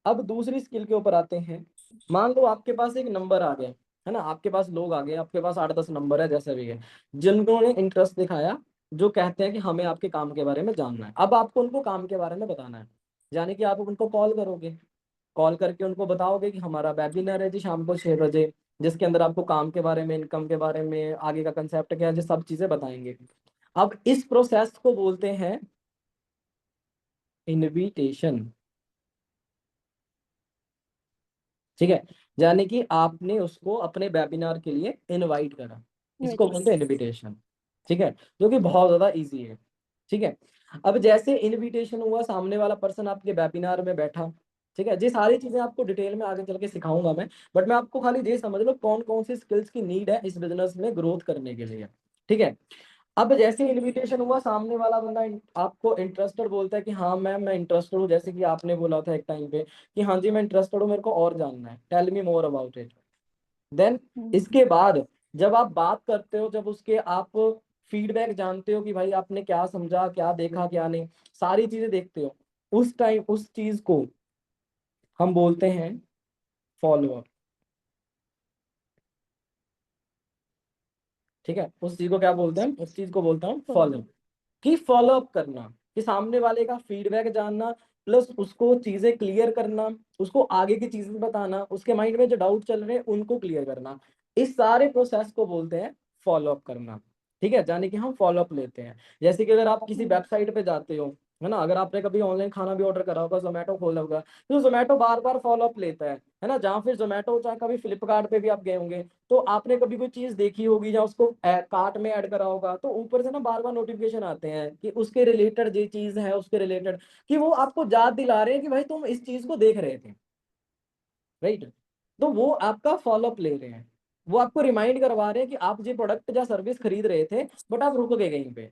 अब दूसरी स्किल के ऊपर आते हैं। मान लो आपके पास एक नंबर आ गया है ना, आपके पास लोग आ गए, आपके पास 8-10 नंबर है जैसे भी है, जिन्होंने इंटरेस्ट दिखाया, जो कहते हैं कि हमें आपके काम के बारे में जानना है। अब आपको उनको काम के बारे में बताना है, यानी कि आप उनको कॉल करोगे, कॉल करके उनको बताओगे कि हमारा वेबिनार है जी शाम को 6 बजे, जिसके अंदर आपको काम के बारे में, इनकम के बारे में, आगे का कंसेप्ट क्या है, जो सब चीजें बताएंगे। अब इस प्रोसेस को बोलते हैं इनविटेशन। ठीक है। यानी कि आपने उसको अपने वेबिनार के लिए इनवाइट करा, इसको बोलते हैं इनविटेशन। ठीक है। जो कि बहुत ज्यादा इजी है। ठीक है। अब जैसे इनविटेशन हुआ, सामने वाला पर्सन आपके वेबिनार में बैठा। ठीक है। ये सारी चीजें आपको डिटेल में आगे चल के सिखाऊंगा मैं, बट मैं आपको खाली ये समझ लो कौन कौन सी स्किल्स की नीड है इस बिजनेस में ग्रोथ करने के लिए। ठीक है। अब जैसे इनविटेशन हुआ, सामने वाला बंदा आपको इंटरेस्टेड बोलता है कि हाँ मैम मैं इंटरेस्टेड हूँ, जैसे कि आपने बोला था एक टाइम पे कि हाँ जी मैं इंटरेस्टेड हूँ, मेरे को और जानना है, tell me more about it. Then इसके बाद जब आप बात करते हो, जब उसके आप फीडबैक जानते हो कि भाई आपने क्या समझा, क्या देखा, क्या नहीं, सारी चीजें देखते हो, उस टाइम उस चीज को हम बोलते हैं फॉलो अप। ठीक है। उस चीज को क्या बोलते हैं, उस चीज को बोलता हूँ फॉलो, कि फॉलो अप करना, कि सामने वाले का फीडबैक जानना, प्लस उसको चीजें क्लियर करना, उसको आगे की चीजें बताना, उसके माइंड में जो डाउट चल रहे हैं उनको क्लियर करना, इस सारे प्रोसेस को बोलते हैं फॉलो अप करना। ठीक है। यानी कि हम फॉलो अप लेते हैं। जैसे कि अगर आप किसी वेबसाइट पे जाते हो, है ना, अगर आपने कभी ऑनलाइन खाना भी ऑर्डर करा होगा, जोमेटो खोला होगा, तो जोमेटो बार बार फॉलो अप लेता है ना, जहाँ फिर जोमेटो, चाहे कभी फ्लिपकार्ट पे भी आप गए होंगे, तो आपने कभी कोई चीज देखी होगी या उसको कार्ट में ऐड करा होगा, तो ऊपर से ना बार बार नोटिफिकेशन आते हैं कि उसके रिलेटेड ये चीज है, उसके रिलेटेड, कि वो आपको याद दिला रहे हैं कि भाई तुम इस चीज को देख रहे थे। राइट। तो वो आपका फॉलोअप ले रहे हैं, वो आपको रिमाइंड करवा रहे हैं कि आप ये प्रोडक्ट या सर्विस खरीद रहे थे, बट आप रुक गए कहीं पे।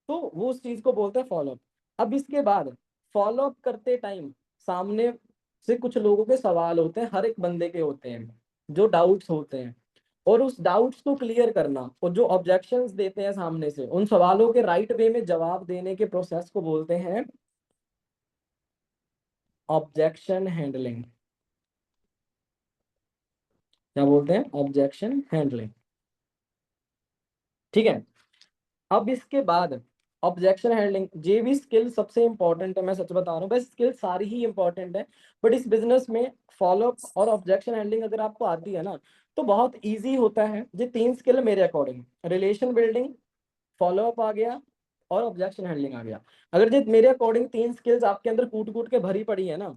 तो वो उस चीज को बोलते हैं फॉलोअप। अब इसके बाद फॉलोअप करते टाइम सामने से कुछ लोगों के सवाल होते हैं, हर एक बंदे के होते हैं, जो डाउट्स होते हैं, और उस डाउट्स को क्लियर करना, और जो ऑब्जेक्शंस देते हैं सामने से, उन सवालों के राइट वे में जवाब देने के प्रोसेस को बोलते हैं ऑब्जेक्शन हैंडलिंग। क्या बोलते हैं, ऑब्जेक्शन हैंडलिंग। ठीक है। अब इसके बाद ऑब्जेक्शन हैंडलिंग, ये भी स्किल सबसे इंपॉर्टेंट है, मैं सच बता रहा हूँ, बस स्किल सारी ही इंपॉर्टेंट है, बट इस बिजनेस में फॉलोअप और ऑब्जेक्शन हैंडलिंग अगर आपको आती है ना, तो बहुत इजी होता है। ये तीन स्किल मेरे अकॉर्डिंग, रिलेशन बिल्डिंग, फॉलोअप आ गया, और ऑब्जेक्शन हैंडलिंग आ गया, अगर ये मेरे अकॉर्डिंग तीन स्किल्स आपके अंदर कूट कूट के भरी पड़ी है ना,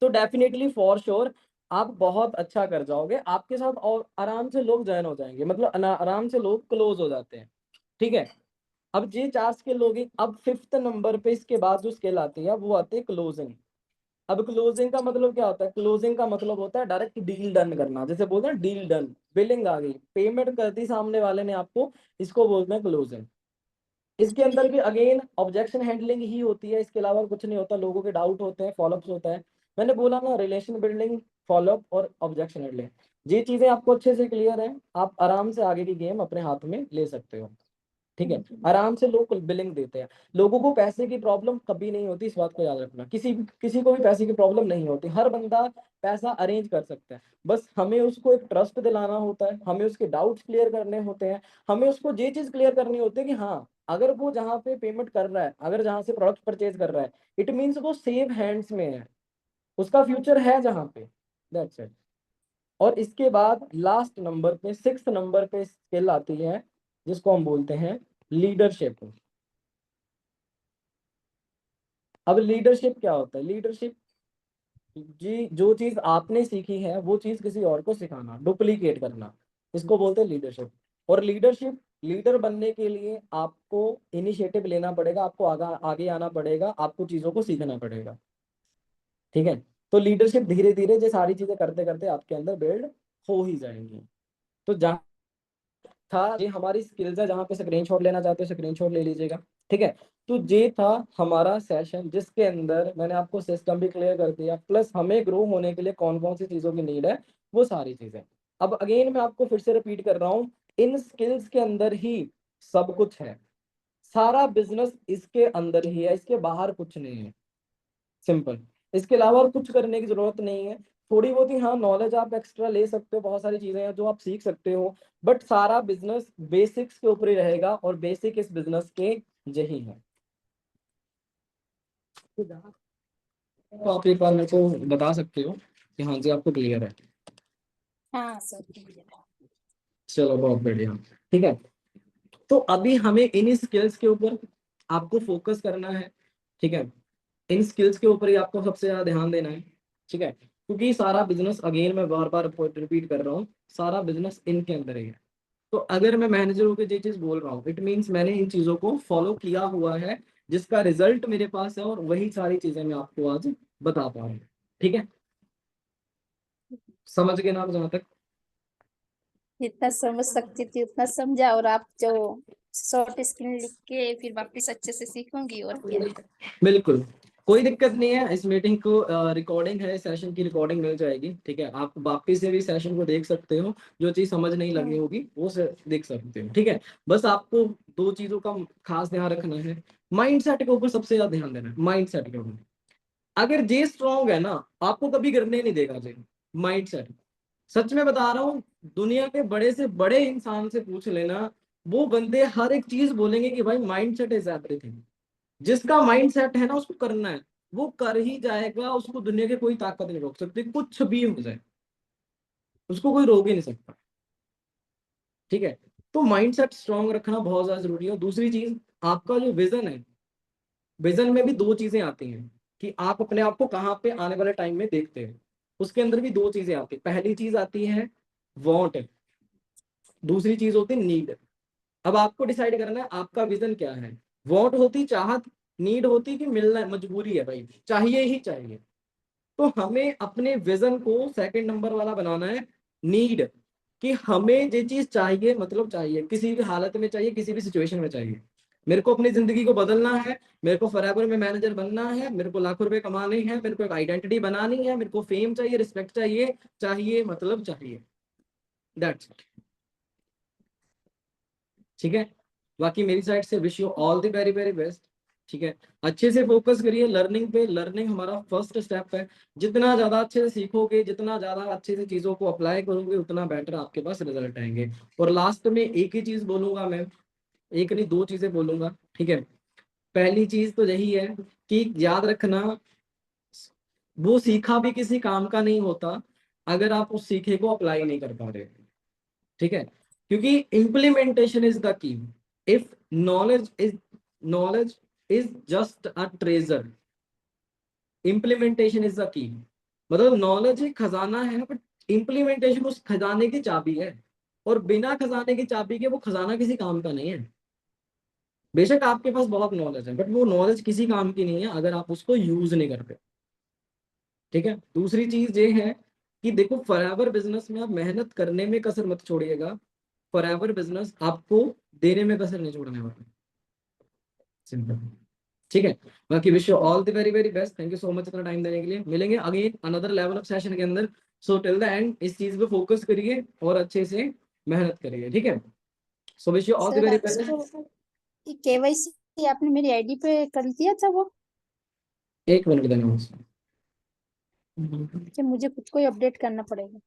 तो डेफिनेटली फॉर श्योर आप बहुत अच्छा कर जाओगे, आपके साथ और आराम से लोग ज्वाइन हो जाएंगे, मतलब आराम से लोग क्लोज हो जाते हैं। ठीक है। अब ये चार स्किल होगी। अब फिफ्थ नंबर पे इसके बाद जो स्किल आती है वो आती है क्लोजिंग। अब क्लोजिंग का मतलब क्या होता है, क्लोजिंग का मतलब होता है डायरेक्ट डील डन करना, जैसे बोलते हैं डील डन, बिलिंग आ गई, पेमेंट कर दी सामने वाले ने आपको, इसको बोलते हैं क्लोजिंग। इसके अंदर भी अगेन ऑब्जेक्शन हैंडलिंग ही होती है, इसके अलावा कुछ नहीं होता, लोगों के डाउट होते हैं, फॉलोअप्स होता है। मैंने बोला ना, रिलेशन बिल्डिंग, फॉलोअप और ऑब्जेक्शन हैंडलिंग, ये चीजें आपको अच्छे से क्लियर है, आप आराम से आगे की गेम अपने हाथ में ले सकते हो। ठीक है। आराम से लोग बिलिंग देते हैं, लोगों को पैसे की प्रॉब्लम कभी नहीं होती, इस बात को याद रखना, किसी किसी को भी पैसे की प्रॉब्लम नहीं होती, हर बंदा पैसा अरेंज कर सकता है, बस हमें उसको एक ट्रस्ट दिलाना होता है, हमें उसके डाउट्स क्लियर करने होते हैं, हमें उसको ये चीज क्लियर करनी होती है कि हाँ, अगर वो जहाँ पे पेमेंट कर रहा है, अगर जहाँ से प्रोडक्ट परचेज कर रहा है, इट मीन्स वो सेफ हैंड्स में है, उसका फ्यूचर है जहाँ पे। That's it. और इसके बाद लास्ट नंबर पे, सिक्स नंबर पे स्किल आती है, जिसको हम बोलते हैं लीडरशिप। अब लीडरशिप क्या होता है, लीडरशिप जी, जो चीज आपने सीखी है वो चीज किसी और को सिखाना, डुप्लीकेट करना, इसको बोलते हैं लीडरशिप। और लीडरशिप, लीडर बनने के लिए आपको इनिशिएटिव लेना पड़ेगा, आपको आगे आगे आना पड़ेगा, आपको चीजों को सीखना पड़ेगा। ठीक है, तो लीडरशिप धीरे धीरे ये सारी चीजें करते करते आपके अंदर बिल्ड हो ही जाएंगी। तो जहाँ था ये हमारी स्किल्स है, जहाँ पे स्क्रीनशॉट लेना चाहते हो स्क्रीनशॉट ले लीजिएगा। ठीक है, तो ये था हमारा सेशन जिसके अंदर मैंने आपको सिस्टम भी क्लियर कर दिया, प्लस हमें ग्रो होने के लिए कौन कौन सी चीजों की नीड है, वो सारी चीजें। अब अगेन मैं आपको फिर से रिपीट कर रहा हूँ, इन स्किल्स के अंदर ही सब कुछ है, सारा बिजनेस इसके अंदर ही है, इसके बाहर कुछ नहीं है, सिंपल। इसके अलावा और कुछ करने की जरूरत नहीं है। थोड़ी बहुत ही हाँ नॉलेज आप एक्स्ट्रा ले सकते हो, बहुत सारी चीजें हैं जो आप सीख सकते हो, बट सारा बिजनेस बेसिक्स के ऊपर ही रहेगा, और बेसिक इस बिजनेस के यही है। तो आप एक बार मेरे को बता सकते हो कि हाँ जी आपको क्लियर है? हाँ सर। चलो बहुत बढ़िया। ठीक है, तो अभी हमें इन स्किल्स के ऊपर आपको फोकस करना है। ठीक है, इन स्किल्स के ऊपर ही आपको सबसे ज्यादा ध्यान देना है। ठीक है, क्योंकि सारा बिजनेस, अगेन मैं बार बार रिपीट कर रहा हूँ, सारा बिजनेस इनके अंदर ही है। तो अगर मैं मैनेजर होकर ये चीज बोल रहा हूँ, इट मीन्स मैंने इन चीजों को फॉलो किया हुआ है, जिसका रिजल्ट मेरे पास है, और वही सारी चीजें मैं आपको आज बता पा रहा हूँ। ठीक है, समझ गए ना आप जहां तक? जितना समझ सकती थी उतना समझा, और आप जो शॉर्ट स्क्रीन लिख के फिर वापस अच्छे से सीखूंगी, और क्या। बिल्कुल, कोई दिक्कत नहीं है। इस मीटिंग को रिकॉर्डिंग है, सेशन की रिकॉर्डिंग मिल जाएगी। ठीक है, आप वापिस से भी सेशन को देख सकते हो, जो चीज समझ नहीं लगी होगी वो से देख सकते हो। ठीक है, बस आपको दो चीजों का खास ध्यान रखना है, माइंड सेट के ऊपर सबसे ज्यादा ध्यान देना है, माइंड सेट के ऊपर। अगर जे स्ट्रांग है ना, आपको कभी करने नहीं देगा जे, माइंड सेट। सच में बता रहा हूँ, दुनिया के बड़े से बड़े इंसान से पूछ लेना, वो बंदे हर एक चीज बोलेंगे कि भाई माइंड सेट इज एवरीथिंग। जिसका माइंड सेट है ना, उसको करना है, वो कर ही जाएगा, उसको दुनिया की कोई ताकत नहीं रोक सकती, कुछ भी हो जाए उसको कोई रोक ही नहीं सकता। ठीक है, तो माइंड सेट स्ट्रांग रखना बहुत ज्यादा जरूरी है। दूसरी चीज, आपका जो विजन है, विजन में भी दो चीजें आती हैं, कि आप अपने आप को कहाँ पे आने वाले टाइम में देखते हैं। उसके अंदर भी दो चीजें आती है, पहली चीज आती है वॉन्ट, दूसरी चीज होती है नीड। अब आपको डिसाइड करना है आपका विजन क्या है। वॉन्ट होती चाहत, नीड होती कि मिलना है, मजबूरी है भाई, चाहिए ही चाहिए। तो हमें अपने विजन को सेकंड नंबर वाला बनाना है, नीड, कि हमें ये चीज चाहिए, मतलब चाहिए, किसी भी हालत में चाहिए, किसी भी सिचुएशन में चाहिए। मेरे को अपनी जिंदगी को बदलना है, मेरे को फॉरएवर में मैनेजर बनना है, मेरे को लाखों रुपए कमाने हैं, मेरे को एक आइडेंटिटी बनानी है, मेरे को फेम चाहिए, रिस्पेक्ट चाहिए, चाहिए मतलब चाहिए, दैट्स इट। ठीक है, बाकी मेरी साइड से wish you all the very very best. ठीक है, अच्छे से फोकस करिए लर्निंग पे, लर्निंग हमारा फर्स्ट स्टेप है। जितना ज्यादा अच्छे से सीखोगे, जितना ज्यादा अच्छे से चीजों को अप्लाई करोगे, उतना बेटर आपके पास रिजल्ट आएंगे। और लास्ट में एक ही चीज बोलूंगा मैं, एक नहीं दो चीजें बोलूंगा। ठीक है, पहली चीज तो यही है कि याद रखना, वो सीखा भी किसी काम का नहीं होता अगर आप उस सीखे को अप्लाई नहीं कर पा रहे। ठीक है, क्योंकि implementation is the key. If knowledge is just a treasure, implementation is the key. मतलब नॉलेज एक खजाना है, बट इम्प्लीमेंटेशन उस खजाने की चाबी है, और बिना खजाने की चाबी के वो खजाना किसी काम का नहीं है। बेशक आपके पास बहुत नॉलेज है, बट वो नॉलेज किसी काम की नहीं है अगर आप उसको यूज नहीं करते। ठीक है, दूसरी चीज ये है कि देखो, फॉरएवर बिजनेस में आप मेहनत करने में कसर मत छोड़िएगा, फॉरएवर बिजनेस आपको देने में कसर नहीं छोड़ने वाला, सिंपल। ठीक है, बाकी wish you all the very very best, thank you so much इतना टाइम देने के लिए। मिलेंगे again another level of session के अंदर। सो टिल द एंड इस चीज पे फोकस करिए और अच्छे से मेहनत करिए। ठीक है, so wish you all the sir very आज बेस्ट। तो केवाईसी आपने मेरी आईडी पे कर दिया था वो, एक मिनट देना मुझे। कि मुझे खुद को ही अपडेट करना पड़ेगा।